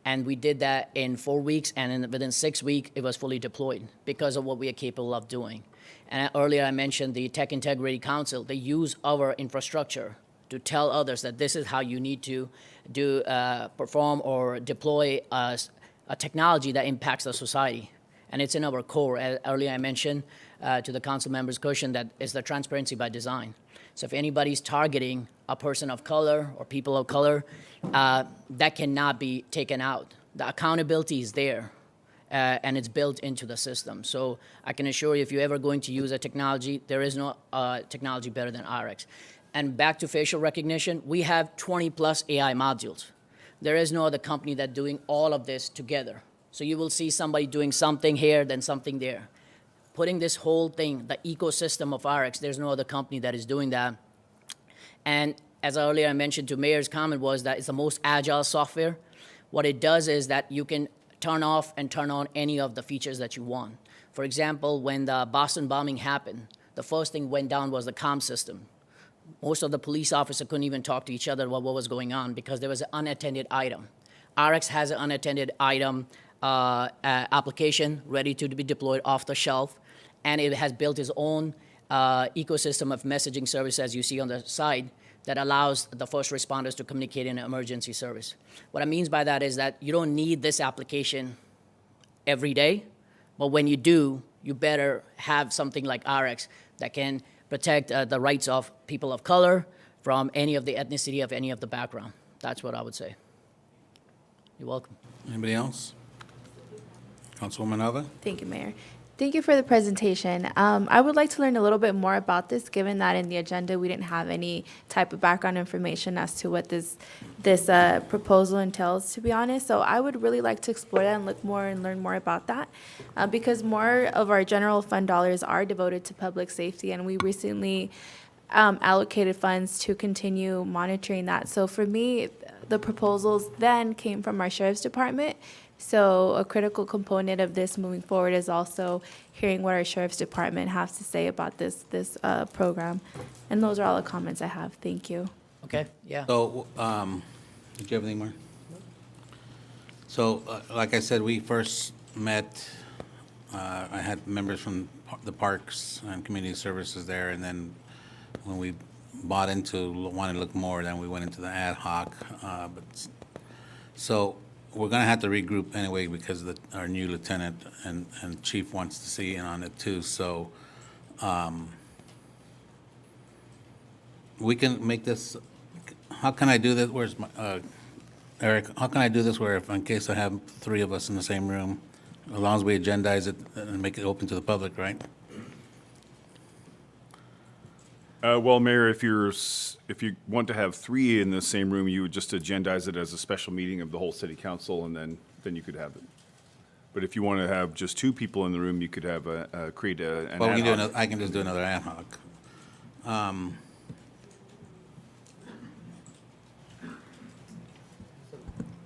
And we did that in 4 weeks, and within 6 weeks, it was fully deployed because of what we are capable of doing. And earlier I mentioned the Tech Integrity Council. They use our infrastructure to tell others that this is how you need to perform or deploy a technology that impacts the society. And it's in our core. Earlier I mentioned to the council members' question that is the transparency by design. So if anybody's targeting a person of color or people of color, that cannot be taken out. The accountability is there, and it's built into the system. So I can assure you, if you're ever going to use a technology, there is no technology better than RX. And back to facial recognition, we have 20+ AI modules. There is no other company that's doing all of this together. So you will see somebody doing something here, then something there. Putting this whole thing, the ecosystem of RX, there's no other company that is doing that. And as earlier I mentioned to Mayor's comment was that it's the most agile software. What it does is that you can turn off and turn on any of the features that you want. For example, when the Boston bombing happened, the first thing went down was the comm system. Most of the police officers couldn't even talk to each other about what was going on because there was an unattended item. RX has an unattended item application ready to be deployed off the shelf, and it has built its own ecosystem of messaging service, as you see on the side, that allows the first responders to communicate in an emergency service. What I mean by that is that you don't need this application every day, but when you do, you better have something like RX that can protect the rights of people of color from any of the ethnicity of any of the background. That's what I would say. You're welcome. Anybody else? Councilwoman Alva? Thank you, Mayor. Thank you for the presentation. I would like to learn a little bit more about this, given that in the agenda we didn't have any type of background information as to what this proposal entails, to be honest. So I would really like to explore that and look more and learn more about that, because more of our general fund dollars are devoted to public safety, and we recently allocated funds to continue monitoring that. So for me, the proposals then came from our Sheriff's Department. So a critical component of this moving forward is also hearing what our Sheriff's Department has to say about this program. And those are all the comments I have. Thank you. Okay, yeah. So, did you have anything more? So, like I said, we first met, I had members from the Parks and Community Services there, and then when we bought into, wanted to look more, then we went into the ad hoc. So, we're gonna have to regroup anyway because our new lieutenant and chief wants to see in on it too. So, we can make this, how can I do this? Where's my, Eric, how can I do this where if, in case I have 3 of us in the same room, as long as we agendize it and make it open to the public, right? Well, Mayor, if you want to have 3 in the same room, you would just agendize it as a special meeting of the whole city council, and then you could have it. But if you want to have just 2 people in the room, you could have create an Well, ad hoc. I can just do another ad hoc.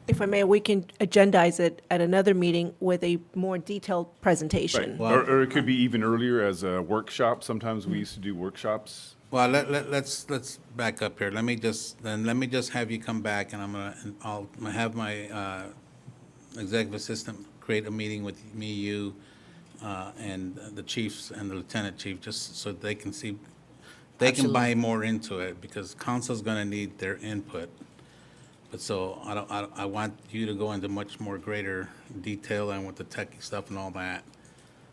If I may, we can agendize it at another meeting with a more detailed presentation. Right. Or it could be even earlier as a workshop. Sometimes we used to do workshops. Well, let's back up here. Let me just have you come back, and I'll have my executive assistant create a meeting with me, you, and the chiefs and the lieutenant chief, just so they can see, they can buy more into it, because council's gonna need their input. But so I want you to go into much more greater detail and with the techie stuff and all that,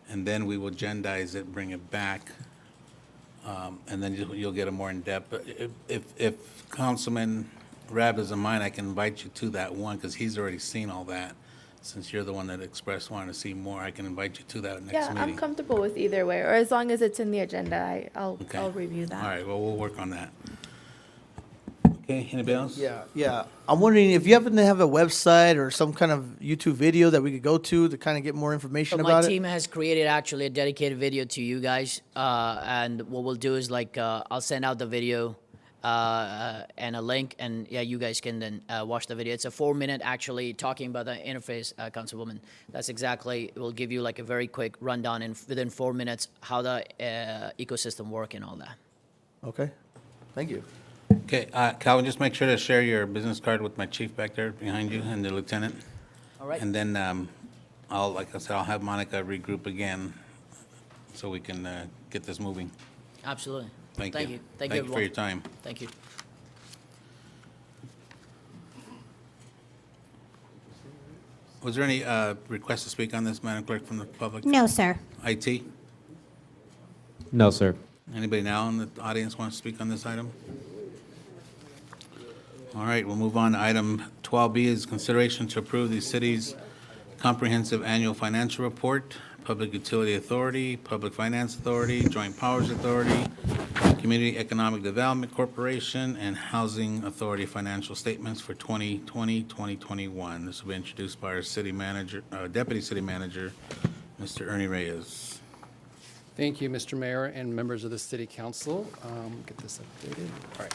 and then we will agendize it, bring it back. And then you'll get a more in-depth. But if Councilman Rab doesn't mind, I can invite you to that one, because he's already seen all that. Since you're the one that expressed wanting to see more, I can invite you to that next meeting. Yeah, I'm comfortable with either way, or as long as it's in the agenda, I'll review that. All right, well, we'll work on that. Okay, anybody else? Yeah. I'm wondering if you happen to have a website or some kind of YouTube video that we could go to kind of get more information So about my it. team has created actually a dedicated video to you guys, and what we'll do is I'll send out the video and a link, and yeah, you guys can then watch the video. It's a 4-minute actually talking about the interface, Councilwoman. That's exactly, it will give you like a very quick rundown within 4 minutes how the ecosystem work and all that. Okay, thank you. Okay, Calvin, just make sure to share your business card with my chief back there behind you and the lieutenant. All right. And then like I said, I'll have Monica regroup again so we can get this moving. Absolutely. Thank you. Thank you, Thank you for your time. Thank you. Was there any request to speak on this, Madam Clerk, from the public? No, sir. IT? No, sir. Anybody now in the audience want to speak on this item? All right, we'll move on to item 12B is consideration to approve the city's comprehensive annual financial report, Public Utility Authority, Public Finance Authority, Joint Powers Authority, Community Economic Development Corporation, and Housing Authority financial statements for 2020, 2021. This will be introduced by our city manager, Deputy City Manager, Mr. Ernie Reyes. Thank you, Mr. Mayor and members of the City Council. Get this updated. All right.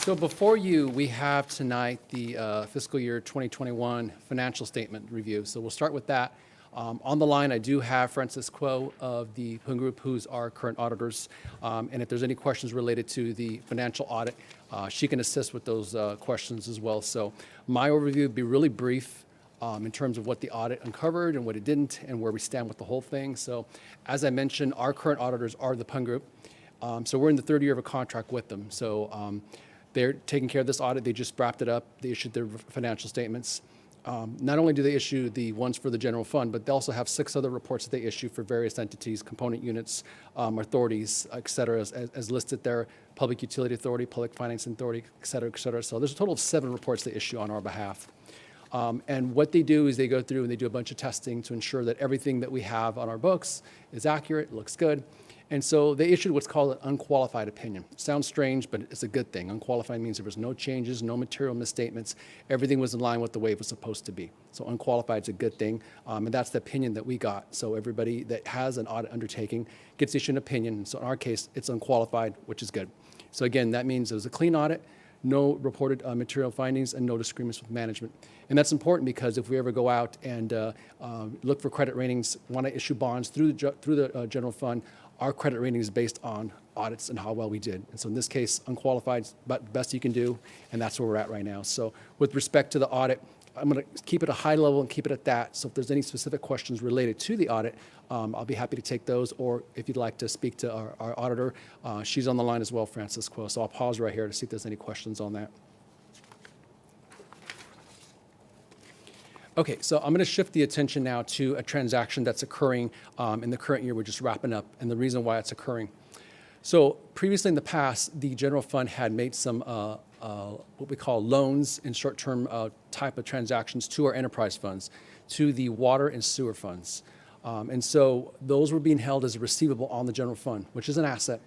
So before you, we have tonight the fiscal year 2021 financial statement review. So we'll start with that. On the line, I do have Frances Kuo of the Poon Group, who's our current auditors. And if there's any questions related to the financial audit, she can assist with those questions as well. So my overview would be really brief in terms of what the audit uncovered and what it didn't and where we stand with the whole thing. So as I mentioned, our current auditors are the Poon Group. So we're in the third year of a contract with them. So they're taking care of this audit. They just wrapped it up. They issued their financial statements. Not only do they issue the ones for the general fund, but they also have 6 other reports that they issue for various entities, component units, authorities, et cetera, as listed there, Public Utility Authority, Public Finance Authority, et cetera, et cetera. So there's a total of 7 reports they issue on our behalf. And what they do is they go through and they do a bunch of testing to ensure that everything that we have on our books is accurate, looks good. And so they issued what's called an unqualified opinion. Sounds strange, but it's a good thing. Unqualified means there was no changes, no material misstatements. Everything was in line with the way it was supposed to be. So unqualified is a good thing, and that's the opinion that we got. So everybody that has an audit undertaking gets issued an opinion. So in our case, it's unqualified, which is good. So again, that means it was a clean audit, no reported material findings, and no disagreements with management. And that's important because if we ever go out and look for credit ratings, want to issue bonds through the general fund, our credit rating is based on audits and how well we did. And so in this case, unqualified, but best you can do, and that's where we're at right now. So with respect to the audit, I'm going to keep it a high level and keep it at that. So if there's any specific questions related to the audit, I'll be happy to take those. Or if you'd like to speak to our auditor, she's on the line as well, Frances Kuo. So I'll pause right here to see if there's any questions on that. Okay, so I'm going to shift the attention now to a transaction that's occurring in the current year. We're just wrapping up, and the reason why it's occurring. So previously in the past, the general fund had made some what we call loans and short-term type of transactions to our enterprise funds, to the water and sewer funds. And so those were being held as a receivable on the general fund, which is an asset.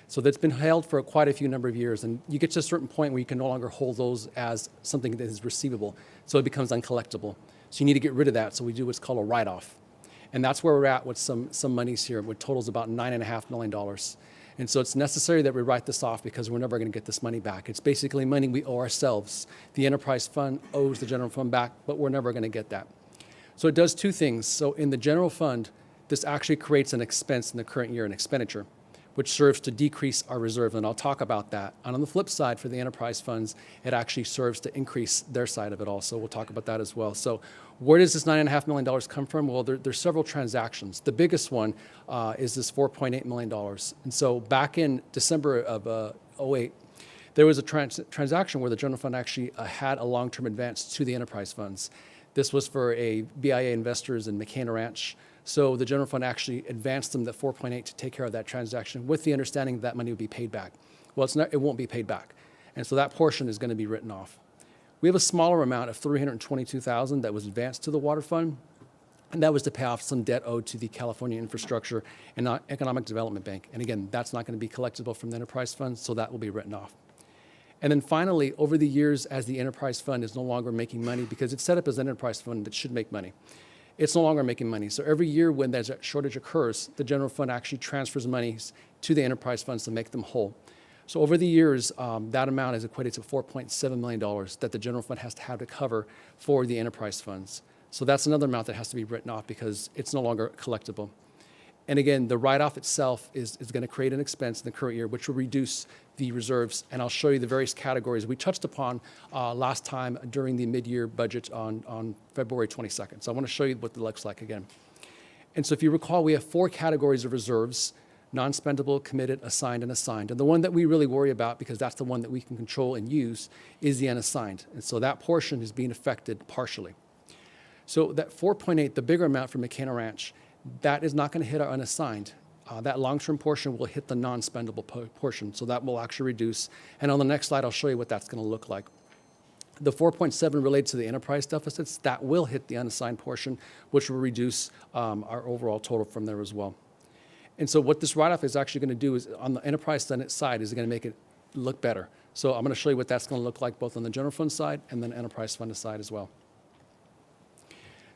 So that's been held for quite a few number of years, and you get to a certain point where you can no longer hold those as something that is receivable, so it becomes uncollectible. So you need to get rid of that, so we do what's called a write-off. And that's where we're at with some monies here, which totals about $9.5 million. And so it's necessary that we write this off because we're never going to get this money back. It's basically money we owe ourselves. The enterprise fund owes the general fund back, but we're never going to get that. So it does 2 things. So in the general fund, this actually creates an expense in the current year, an expenditure, which serves to decrease our reserve, and I'll talk about that. And on the flip side, for the enterprise funds, it actually serves to increase their side of it also. We'll talk about that as well. So where does this $9.5 million come from? Well, there's several transactions. The biggest one is this $4.8 million. And so back in December of 08, there was a transaction where the general fund actually had a long-term advance to the enterprise funds. This was for a BIA investors in McCain Ranch. So the general fund actually advanced them that 4.8 to take care of that transaction with the understanding that money would be paid back. Well, it won't be paid back. And so that portion is going to be written off. We have a smaller amount of $322,000 that was advanced to the water fund, and that was to pay off some debt owed to the California Infrastructure and Economic Development Bank. And again, that's not going to be collectible from the enterprise fund, so that will be written off. And then finally, over the years, as the enterprise fund is no longer making money, because it's set up as an enterprise fund that should make money, it's no longer making money. So every year when there's a shortage occurs, the general fund actually transfers monies to the enterprise funds to make them whole. So over the years, that amount is equated to $4.7 million that the general fund has to have to cover for the enterprise funds. So that's another amount that has to be written off because it's no longer collectible. And again, the write-off itself is going to create an expense in the current year, which will reduce the reserves. And I'll show you the various categories we touched upon last time during the mid-year budget on February 22nd. So I want to show you what it looks like again. And so if you recall, we have 4 categories of reserves: non-spendable, committed, assigned, and assigned. And the one that we really worry about, because that's the one that we can control and use, is the unassigned. And so that portion is being affected partially. So that 4.8, the bigger amount for McCain Ranch, that is not going to hit our unassigned. That long-term portion will hit the non-spendable portion, so that will actually reduce. And on the next slide, I'll show you what that's going to look like. The 4.7 related to the enterprise deficits, that will hit the unassigned portion, which will reduce our overall total from there as well. And so what this write-off is actually going to do is, on the enterprise side, is going to make it look better. So I'm going to show you what that's going to look like both on the general fund side and then enterprise fund side as well.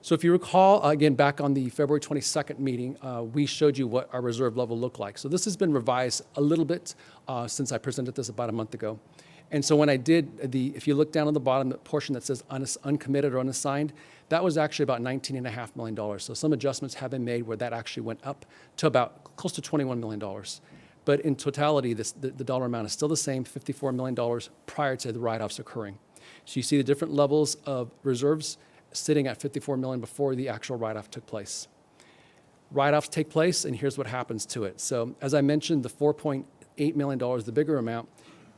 So if you recall, again, back on the February 22nd meeting, we showed you what our reserve level looked like. So this has been revised a little bit since I presented this about a month ago. And so when I did if you look down on the bottom, the portion that says uncommitted or unassigned, that was actually about $19.5 million. So some adjustments have been made where that actually went up to about close to $21 million. But in totality, the dollar amount is still the same, $54 million prior to the write-offs occurring. So you see the different levels of reserves sitting at $54 million before the actual write-off took place. Write-offs take place, and here's what happens to it. So as I mentioned, the $4.8 million, the bigger amount,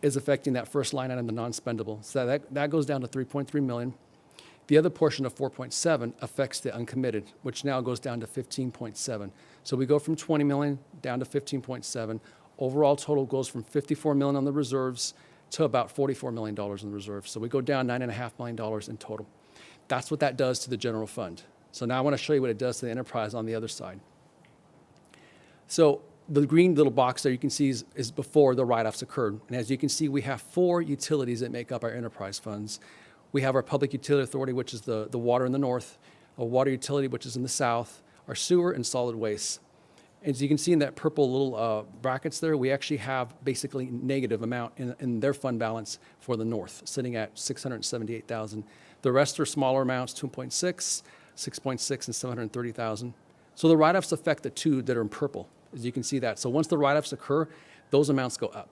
is affecting that first line item, the non-spendable. So that goes down to $3.3 million. The other portion of 4.7 affects the uncommitted, which now goes down to 15.7. So we go from 20 million down to 15.7. Overall total goes from 54 million on the reserves to about $44 million in the reserves. So we go down $9.5 million in total. That's what that does to the general fund. So now I want to show you what it does to the enterprise on the other side. So the green little box there you can see is before the write-offs occurred. And as you can see, we have 4 utilities that make up our enterprise funds. We have our Public Utility Authority, which is the water in the north, a water utility, which is in the south, our sewer and solid waste. As you can see in that purple little brackets there, we actually have basically negative amount in their fund balance for the north, sitting at $678,000. The rest are smaller amounts, 2.6, 6.6, and 730,000. So the write-offs affect the 2 that are in purple, as you can see that. So once the write-offs occur, those amounts go up.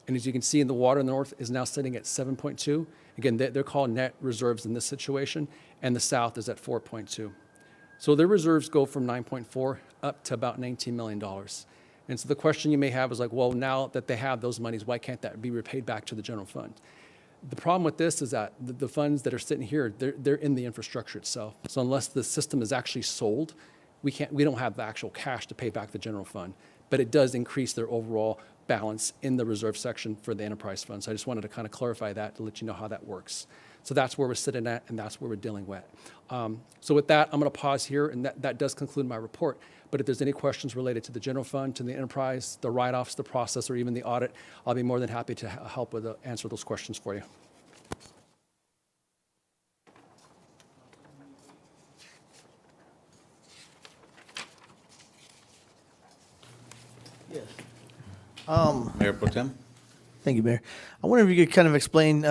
And as you can see, in the water in the north is now sitting at 7.2. Again, they're called net reserves in this situation, and the south is at 4.2. So their reserves go from 9.4 up to about $19 million. And so the question you may have is like, well, now that they have those monies, why can't that be repaid back to the general fund? The problem with this is that the funds that are sitting here, they're in the infrastructure itself. So unless the system is actually sold, we don't have the actual cash to pay back the general fund. But it does increase their overall balance in the reserve section for the enterprise fund. So I just wanted to kind of clarify that to let you know how that works. So that's where we're sitting at, and that's where we're dealing with. So with that, I'm going to pause here, and that does conclude my report. But if there's any questions related to the general fund, to the enterprise, the write-offs, the process, or even the audit, I'll be more than happy to help with answer those questions for you. Mayor Pro Tem? Thank you, Mayor. I wonder if you could kind of explain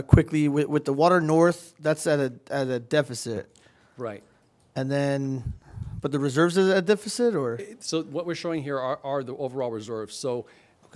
quickly with the water north, that's at a deficit. Right. And then, but the reserves is at a deficit, or? So what we're showing here are the overall reserves. So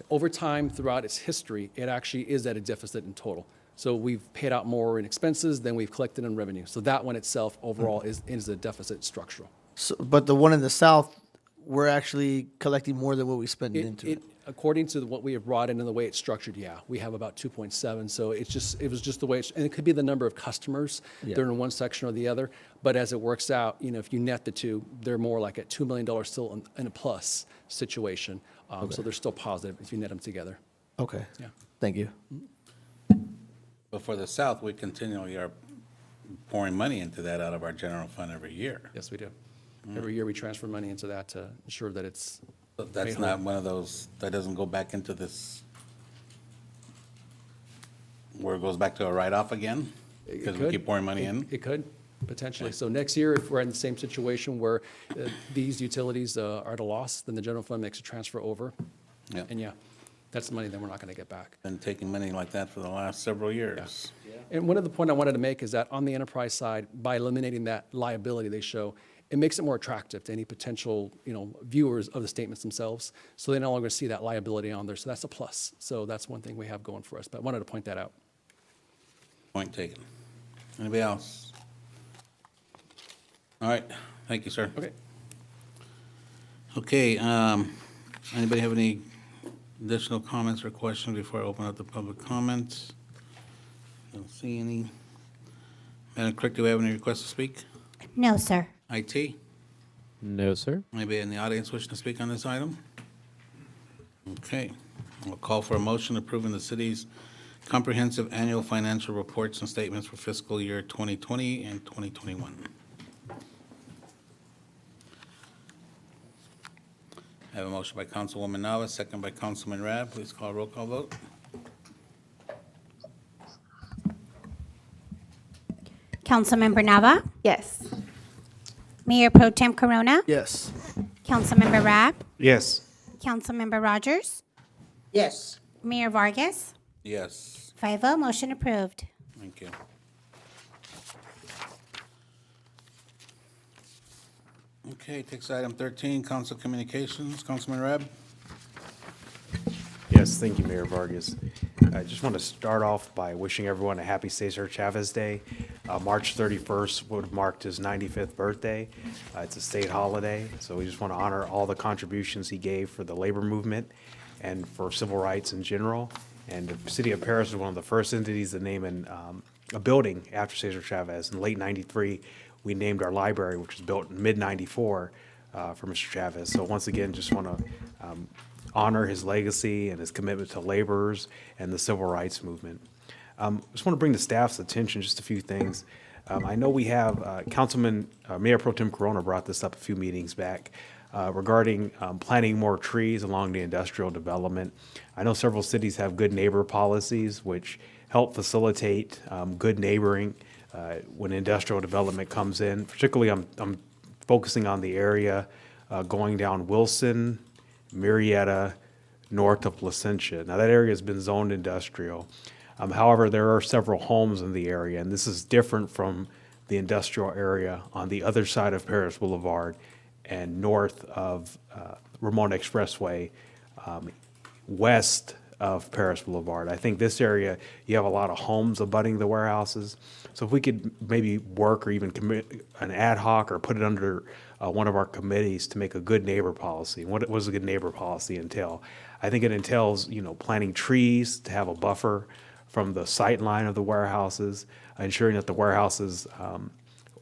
over time, throughout its history, it actually is at a deficit in total. So we've paid out more in expenses than we've collected in revenue. So that one itself overall is a deficit structural. So, but the one in the south, we're actually collecting more than what we spend into it. According to what we have brought in and the way it's structured, yeah, we have about 2.7. So it was just the way and it could be the number of customers that are in one section or the other. But as it works out, if you net the two, they're more like at $2 million still in a plus situation. So they're still positive if you net them together. Okay. Yeah. Thank you. But for the south, we continually are pouring money into that out of our general fund every year. Yes, we do. Every year we transfer money into that to ensure that it's. But that's not one of those, that doesn't go back into this, where it goes back to a write-off again? Because we keep pouring money in? It could, potentially. So next year, if we're in the same situation where these utilities are at a loss, then the general fund makes a transfer over. Yeah. And yeah, that's money that we're not going to get back. Been taking money like that for the last several years. And one of the point I wanted to make is that on the enterprise side, by eliminating that liability they show, it makes it more attractive to any potential, viewers of the statements themselves. So they no longer see that liability on there. So that's a plus. So that's one thing we have going for us. But I wanted to point that out. Point taken. Anybody else? All right, thank you, sir. Okay. Okay, anybody have any additional comments or questions before I open up the public comments? Don't see any. Madam Clerk, do we have any requests to speak? No, sir. IT? No, sir. Anybody in the audience wishing to speak on this item? Okay, we'll call for a motion approving the city's Comprehensive Annual Financial Reports and Statements for fiscal year 2020 and 2021. I have a motion by Councilwoman Nava, second by Councilman Rab. Please call roll call vote. Councilmember Nava? Yes. Mayor Pro Tem Corona? Yes. Councilmember Rabb? Yes. Councilmember Rogers? Yes. Mayor Vargas? Yes, 5-0, motion approved. thank you. Okay, takes item 13, Council Communications. Councilman Rab? Yes, thank you, Mayor Vargas. I just want to start off by wishing everyone a happy Cesar Chavez Day. March 31st would have marked his 95th birthday. It's a state holiday, so we just want to honor all the contributions he gave for the labor movement and for civil rights in general. And the city of Paris was one of the first entities to name a building after Cesar Chavez. In late '93, we named our library, which was built in mid-'94, for Mr. Chavez. So once again, just want to honor his legacy and his commitment to laborers and the civil rights movement. Just want to bring the staff's attention just a few things. I know we have Mayor Pro Tem Corona brought this up a few meetings back regarding planting more trees along the industrial development. I know several cities have good neighbor policies which help facilitate good neighboring when industrial development comes in. Particularly, I'm focusing on the area going down Wilson, Murrieta, north of Placentia. Now, that area has been zoned industrial. However, there are several homes in the area, and this is different from the industrial area on the other side of Paris Boulevard and north of Ramona Expressway, west of Paris Boulevard. I think this area, you have a lot of homes abutting the warehouses. So if we could maybe work or even commit an ad hoc or put it under one of our committees to make a good neighbor policy. What does a good neighbor policy entail? I think it entails, planting trees to have a buffer from the sight line of the warehouses, ensuring that the warehouses,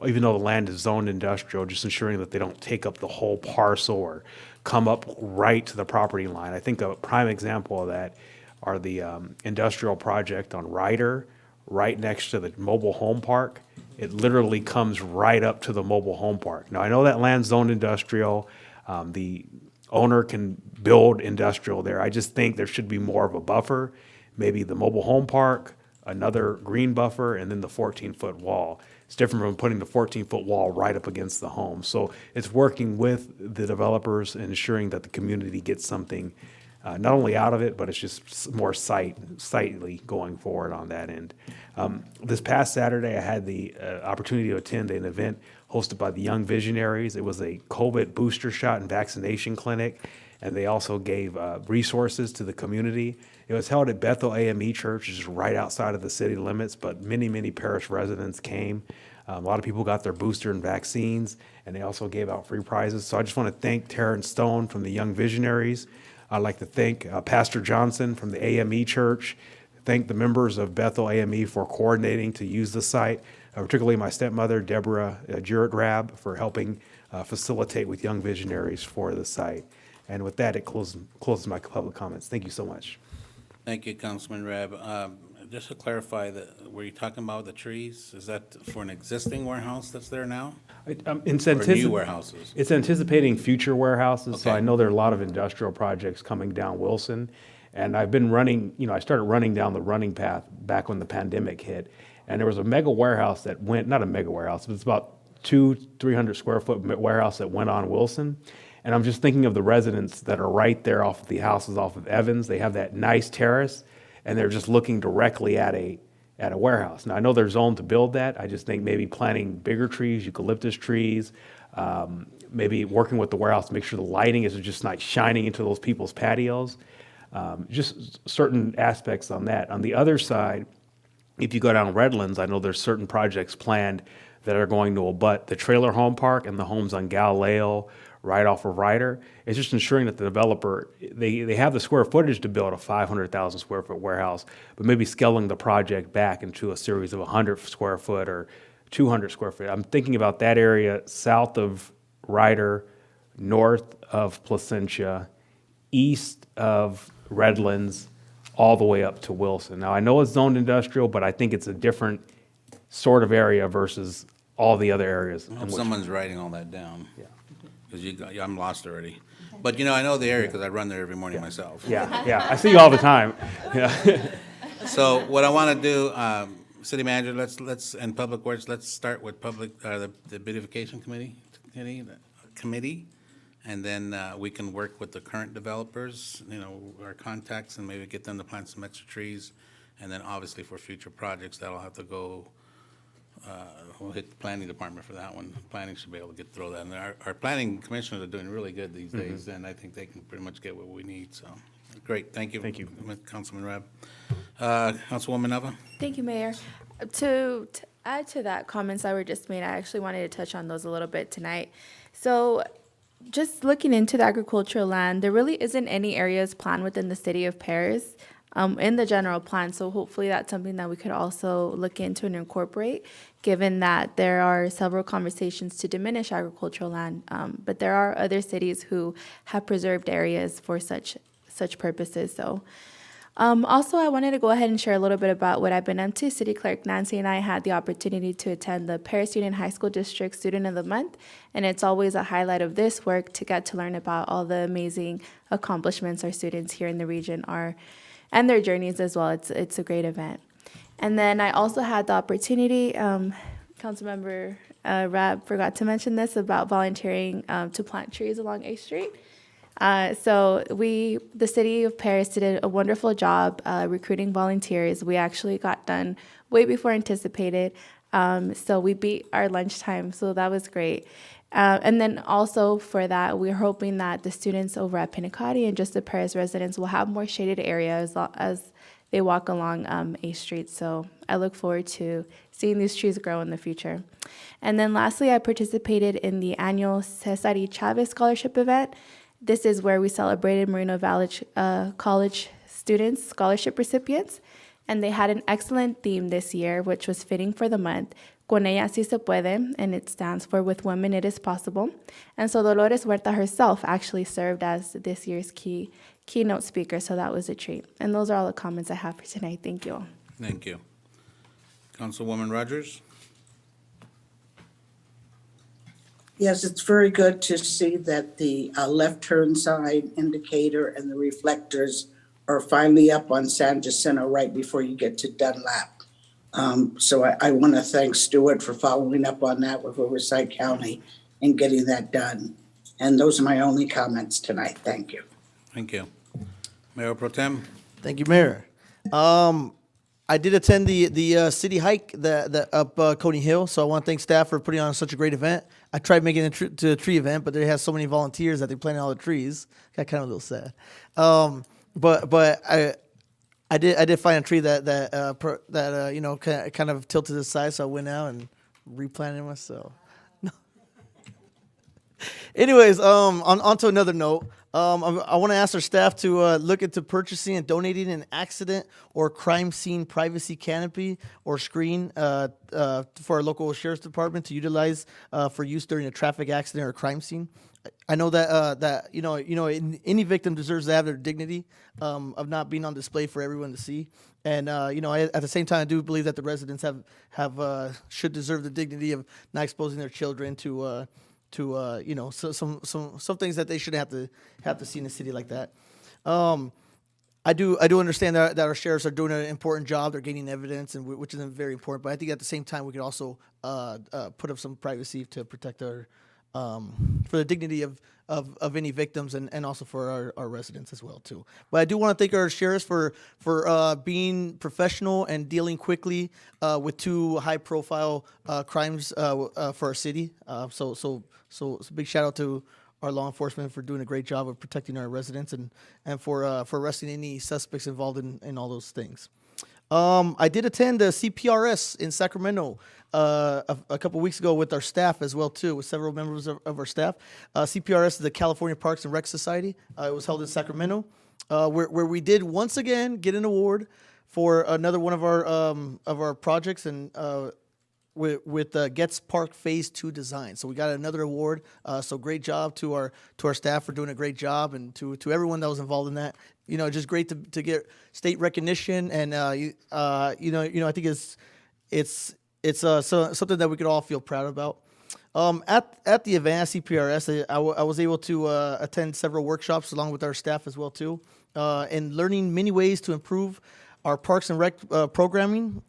even though the land is zoned industrial, just ensuring that they don't take up the whole parcel or come up right to the property line. I think a prime example of that are the industrial project on Ryder, right next to the mobile home park. It literally comes right up to the mobile home park. Now, I know that land's zoned industrial. The owner can build industrial there. I just think there should be more of a buffer, maybe the mobile home park, another green buffer, and then the 14-foot wall. It's different from putting the 14-foot wall right up against the home. So it's working with the developers and ensuring that the community gets something not only out of it, but it's just more sightly going forward on that end. This past Saturday, I had the opportunity to attend an event hosted by the Young Visionaries. It was a COVID booster shot and vaccination clinic, and they also gave resources to the community. It was held at Bethel AME Church, which is right outside of the city limits, but many, many parish residents came. A lot of people got their booster and vaccines, and they also gave out free prizes. So I just want to thank Terrence Stone from the Young Visionaries. I'd like to thank Pastor Johnson from the AME Church, thank the members of Bethel AME for coordinating to use the site, particularly my stepmother, Deborah Jurek-Rab, for helping facilitate with Young Visionaries for the site. And with that, it closes my public comments. Thank you so much. Thank you, Councilman Rab. Just to clarify, were you talking about the trees? Is that for an existing warehouse that's there now? It's Or new warehouses? It's anticipating future warehouses. So Okay. I know there are a lot of industrial projects coming down Wilson. And I've been running, I started running down the running path back when the pandemic hit. And there was a mega warehouse that went, not a mega warehouse, but it's about 300 square foot warehouse that went on Wilson. And I'm just thinking of the residents that are right there off of the houses off of Evans. They have that nice terrace, and they're just looking directly at a warehouse. Now, I know they're zoned to build that. I just think maybe planting bigger trees, eucalyptus trees, maybe working with the warehouse to make sure the lighting is just not shining into those people's patios. Just certain aspects on that. On the other side, if you go down Redlands, I know there's certain projects planned that are going to abut the trailer home park and the homes on Galileo, right off of Ryder. It's just ensuring that the developer, they have the square footage to build a 500,000 square foot warehouse, but maybe scaling the project back into a series of 100 square foot or 200 square foot. I'm thinking about that area south of Ryder, north of Placentia, east of Redlands, all the way up to Wilson. Now, I know it's zoned industrial, but I think it's a different sort of area versus all the other areas. I hope someone's writing all that down. Yeah. Because I'm lost already. But, I know the area because I run there every morning myself. Yeah, I see you all the time. Yeah. So what I want to do, City Manager, let's and Public Works, let's start with the Beautification Committee, and then we can work with the current developers, our contacts, and maybe get them to plant some extra trees. And then obviously for future projects, that'll have to go, we'll hit the planning department for that one. Planning should be able to throw that in there. Our planning commissioners are doing really good these days, and I think they can pretty much get what we need, so. Great, thank you. Thank you. Councilman Rab. Councilwoman Nava? Thank you, Mayor. To add to that comments that were just made, I actually wanted to touch on those a little bit tonight. So just looking into the agricultural land, there really isn't any areas planned within the city of Paris in the general plan. So hopefully that's something that we could also look into and incorporate, given that there are several conversations to diminish agricultural land. But there are other cities who have preserved areas for such purposes. So also, I wanted to go ahead and share a little bit about what I've been up to. City Clerk Nancy and I had the opportunity to attend the Paris Union High School District Student of the Month, and it's always a highlight of this work to get to learn about all the amazing accomplishments our students here in the region are, and their journeys as well. It's a great event. And then I also had the opportunity, Councilmember Rab forgot to mention this, about volunteering to plant trees along 8th Street. So the city of Paris did a wonderful job recruiting volunteers. We actually got done way before anticipated. So we beat our lunchtime, so that was great. And then also for that, we're hoping that the students over at Pinacati and just the Paris residents will have more shaded areas as they walk along 8th Street. So I look forward to seeing these trees grow in the future. And then lastly, I participated in the annual Cesar y Chavez Scholarship event. This is where we celebrated Moreno Valley College students, scholarship recipients, and they had an excellent theme this year, which was fitting for the month, Con ella sí se puede, and it stands for With Women It Is Possible. And so Dolores Huerta herself actually served as this year's keynote speaker, so that was a treat. And those are all the comments I have for tonight. Thank you all. Thank you. Councilwoman Rogers? Yes, it's very good to see that the left turn sign indicator and the reflectors are finally up on San Jacinto right before you get to Dunlap. So I want to thank Stuart for following up on that with Oversight County and getting that done. And those are my only comments tonight. Thank you. Thank you. Mayor Pro Tem? Thank you, Mayor. I did attend the city hike up Coney Hill, so I want to thank staff for putting on such a great event. I tried making it to a tree event, but they had so many volunteers that they planted all the trees. Got kind of a little sad. But I did find a tree that kind of tilted to the side, so I went out and replanted it myself. No. Anyways, on to another note. I want to ask our staff to look into purchasing and donating an accident or crime scene privacy canopy or screen for our local sheriff's department to utilize for use during a traffic accident or crime scene. I know that any victim deserves to have their dignity of not being on display for everyone to see. And at the same time, I do believe that the residents should deserve the dignity of not exposing their children to some things that they shouldn't have to see in a city like that. I do understand that our sheriffs are doing an important job. They're gaining evidence, and which is very important. But I think at the same time, we could also put up some privacy to protect our for the dignity of any victims and also for our residents as well too. But I do want to thank our sheriffs for being professional and dealing quickly with two high-profile crimes for our city. So it's a big shout out to our law enforcement for doing a great job of protecting our residents and for arresting any suspects involved in all those things. I did attend the CPRS in Sacramento a couple weeks ago with our staff as well too, with several members of our staff. CPRS is the California Parks and Rec Society. It was held in Sacramento, where we did once again get an award for another one of our projects and with Getz Park Phase 2 design. So we got another award. So great job to our staff for doing a great job, and to everyone that was involved in that. just great to get state recognition, and I think it's something that we could all feel proud about. At the event at CPRS, I was able to attend several workshops along with our staff as well too, and learning many ways to improve our Parks and Rec programming.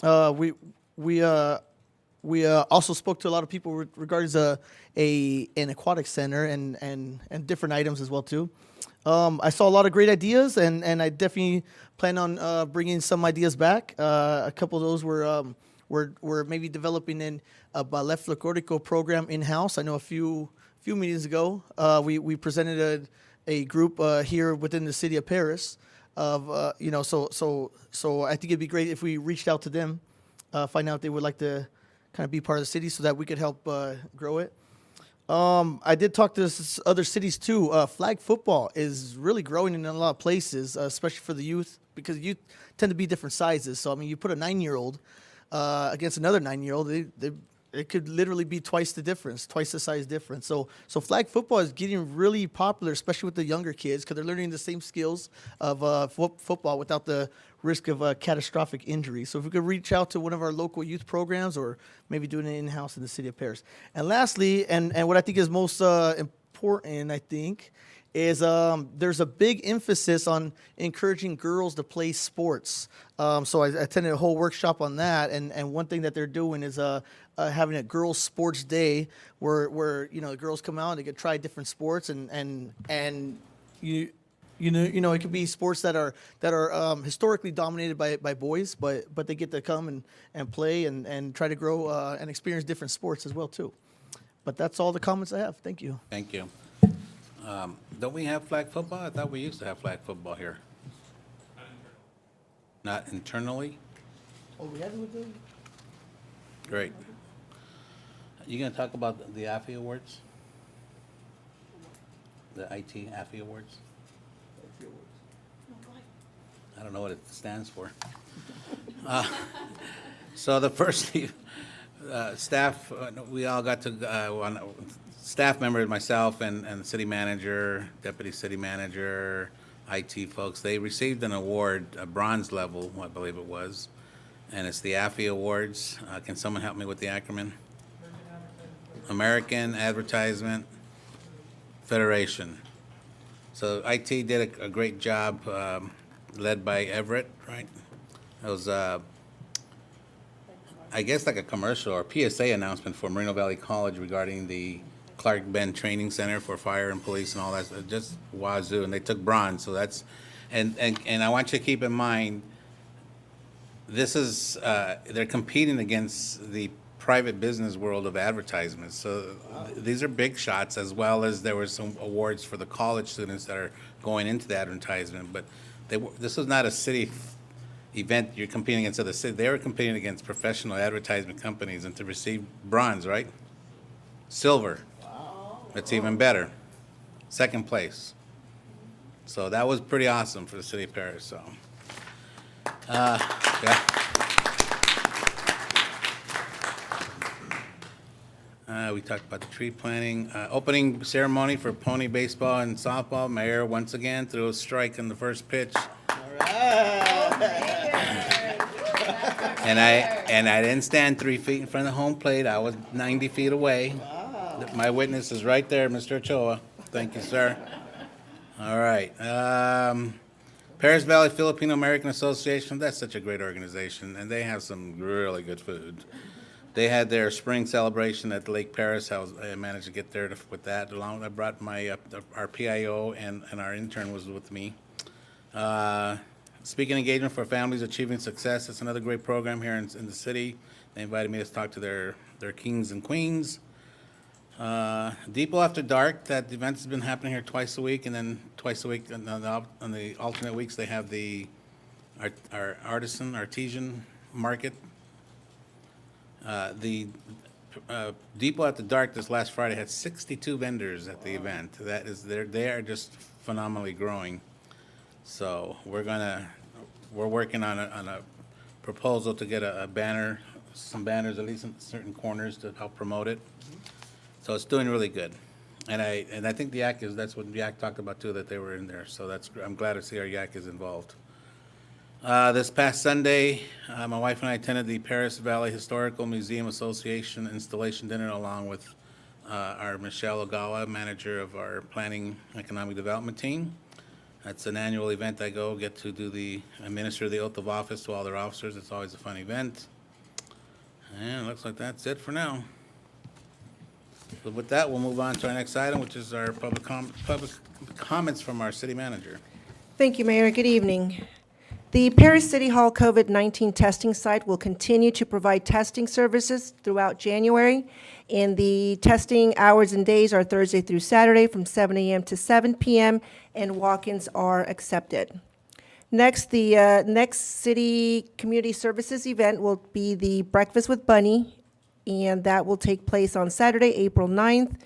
We also spoke to a lot of people regarding an aquatic center and different items as well too. I saw a lot of great ideas, and I definitely plan on bringing some ideas back. A couple of those were maybe developing a ballet folklorico program in-house. I know a few meetings ago, we presented a group here within the city of Paris of, so I think it'd be great if we reached out to them, find out if they would like to kind of be part of the city so that we could help grow it. I did talk to other cities too. Flag football is really growing in a lot of places, especially for the youth, because youth tend to be different sizes. So, I mean, you put a 9-year-old against another 9-year-old, it could literally be twice the size difference. So flag football is getting really popular, especially with the younger kids, because they're learning the same skills of football without the risk of catastrophic injury. So if we could reach out to one of our local youth programs, or maybe doing it in-house in the city of Paris. And lastly, and what I think is most important, I think, is there's a big emphasis on encouraging girls to play sports. So I attended a whole workshop on that, and one thing that they're doing is having a girls' sports day where the girls come out and they can try different sports, and it could be sports that are historically dominated by boys, but they get to come and play and try to grow and experience different sports as well too. But that's all the comments I have. Thank you. Thank you. Don't we have flag football? I thought we used to have flag football here. Not internally? Oh, we have it. Great. You gonna talk about the AFI awards? The IT AFI awards? I don't know what it stands for. So the first staff, we all got to, staff members, myself and the city manager, deputy city manager, IT folks, they received an award, a bronze level, I believe it was, and it's the AFI Awards. Can someone help me with the acronym? American Advertisement Federation. So IT did a great job, led by Everett, right? It was, I guess, like a commercial or PSA announcement for Moreno Valley College regarding the Clark Bend Training Center for Fire and Police and all that, just wazoo, and they took bronze. So that's, and I want you to keep in mind, this is, they're competing against the private business world of advertisements. So these are big shots, as well as there were some awards for the college students that are going into the advertisement. But this was not a city event you're competing against other cities. They were competing against professional advertisement companies, and to receive bronze, right? Silver. That's even better. Second place. So that was pretty awesome for the city of Paris. So, yeah. We talked about the tree planting. Opening ceremony for pony baseball and softball. Mayor once again threw a strike in the first pitch. All right. And I didn't stand 3 feet in front of the home plate. I was 90 feet away. Wow. My witness is right there, Mr. Ochoa. Thank you, sir. All right. Paris Valley Filipino American Association, that's such a great organization, and they have some really good food. They had their spring celebration at Lake Paris. I managed to get there with that. Along, I brought our PIO, and our intern was with me. Speaking engagement for families achieving success. It's another great program here in the city. They invited me to talk to their kings and queens. Depot After Dark, that event has been happening here twice a week, and then twice a week on the alternate weeks they have our artisan market. The Depot After Dark this last Friday had 62 vendors at the event. They are just phenomenally growing. So we're working on a proposal to get some banners, at least in certain corners, to help promote it. So it's doing really good. And I think the yak that's what the yak talked about too, that they were in there. So I'm glad to see our yak is involved. This past Sunday, my wife and I attended the Paris Valley Historical Museum Association installation dinner along with our Michelle Ogawa, manager of our Planning Economic Development team. That's an annual event I get to administer the oath of office to all their officers. It's always a fun event. And it looks like that's it for now. So with that, we'll move on to our next item, which is our public comments from our city manager. Thank you, Mayor. Good evening. The Paris City Hall COVID-19 testing site will continue to provide testing services throughout January, and the testing hours and days are Thursday through Saturday from 7 a.m. to 7 p.m., and walk-ins are accepted. Next, the next city community services event will be the Breakfast with Bunny, and that will take place on Saturday, April 9th,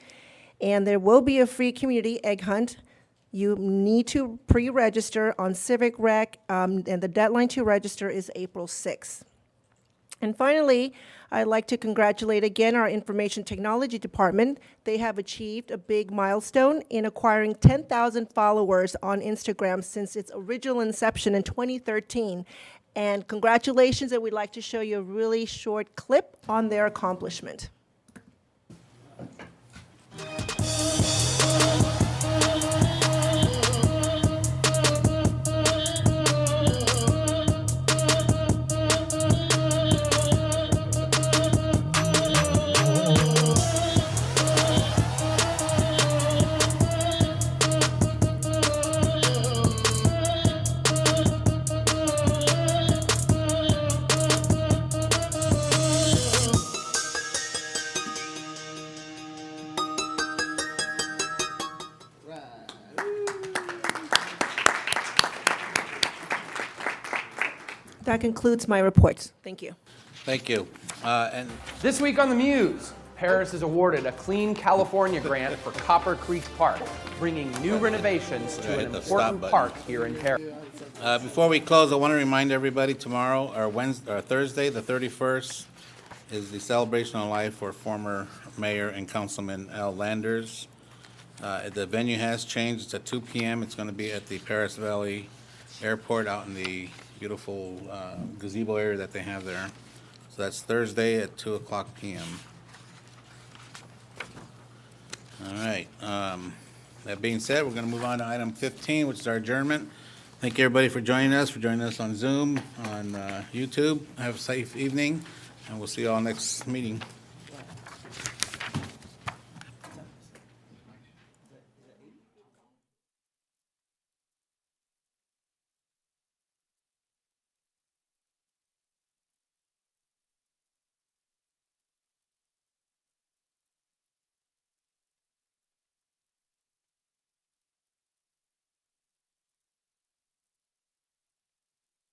and there will be a free community egg hunt. You need to pre-register on Civic Rec, and the deadline to register is April 6th. And finally, I'd like to congratulate again our Information Technology Department. They have achieved a big milestone in acquiring 10,000 followers on Instagram since its original inception in 2013. And congratulations, and we'd like to show you a really short clip on their accomplishment. That concludes my reports. Thank you. Thank you. And This week on the Muse, Paris is awarded a Clean California grant for Copper Creek Park, bringing new renovations to an important park here in Paris. before we close, I want to remind everybody tomorrow, or Thursday, the 31st, is the celebration of life for former Mayor and Councilman Al Landers. The venue has changed. It's at 2 p.m. It's going to be at the Paris Valley Airport out in the beautiful gazebo area that they have there. So that's Thursday at 2 o'clock p.m. All right. That being said, we're going to move on to item 15, which is our adjournment. Thank you, everybody, for joining us on Zoom, on YouTube. Have a safe evening, and we'll see you all next meeting.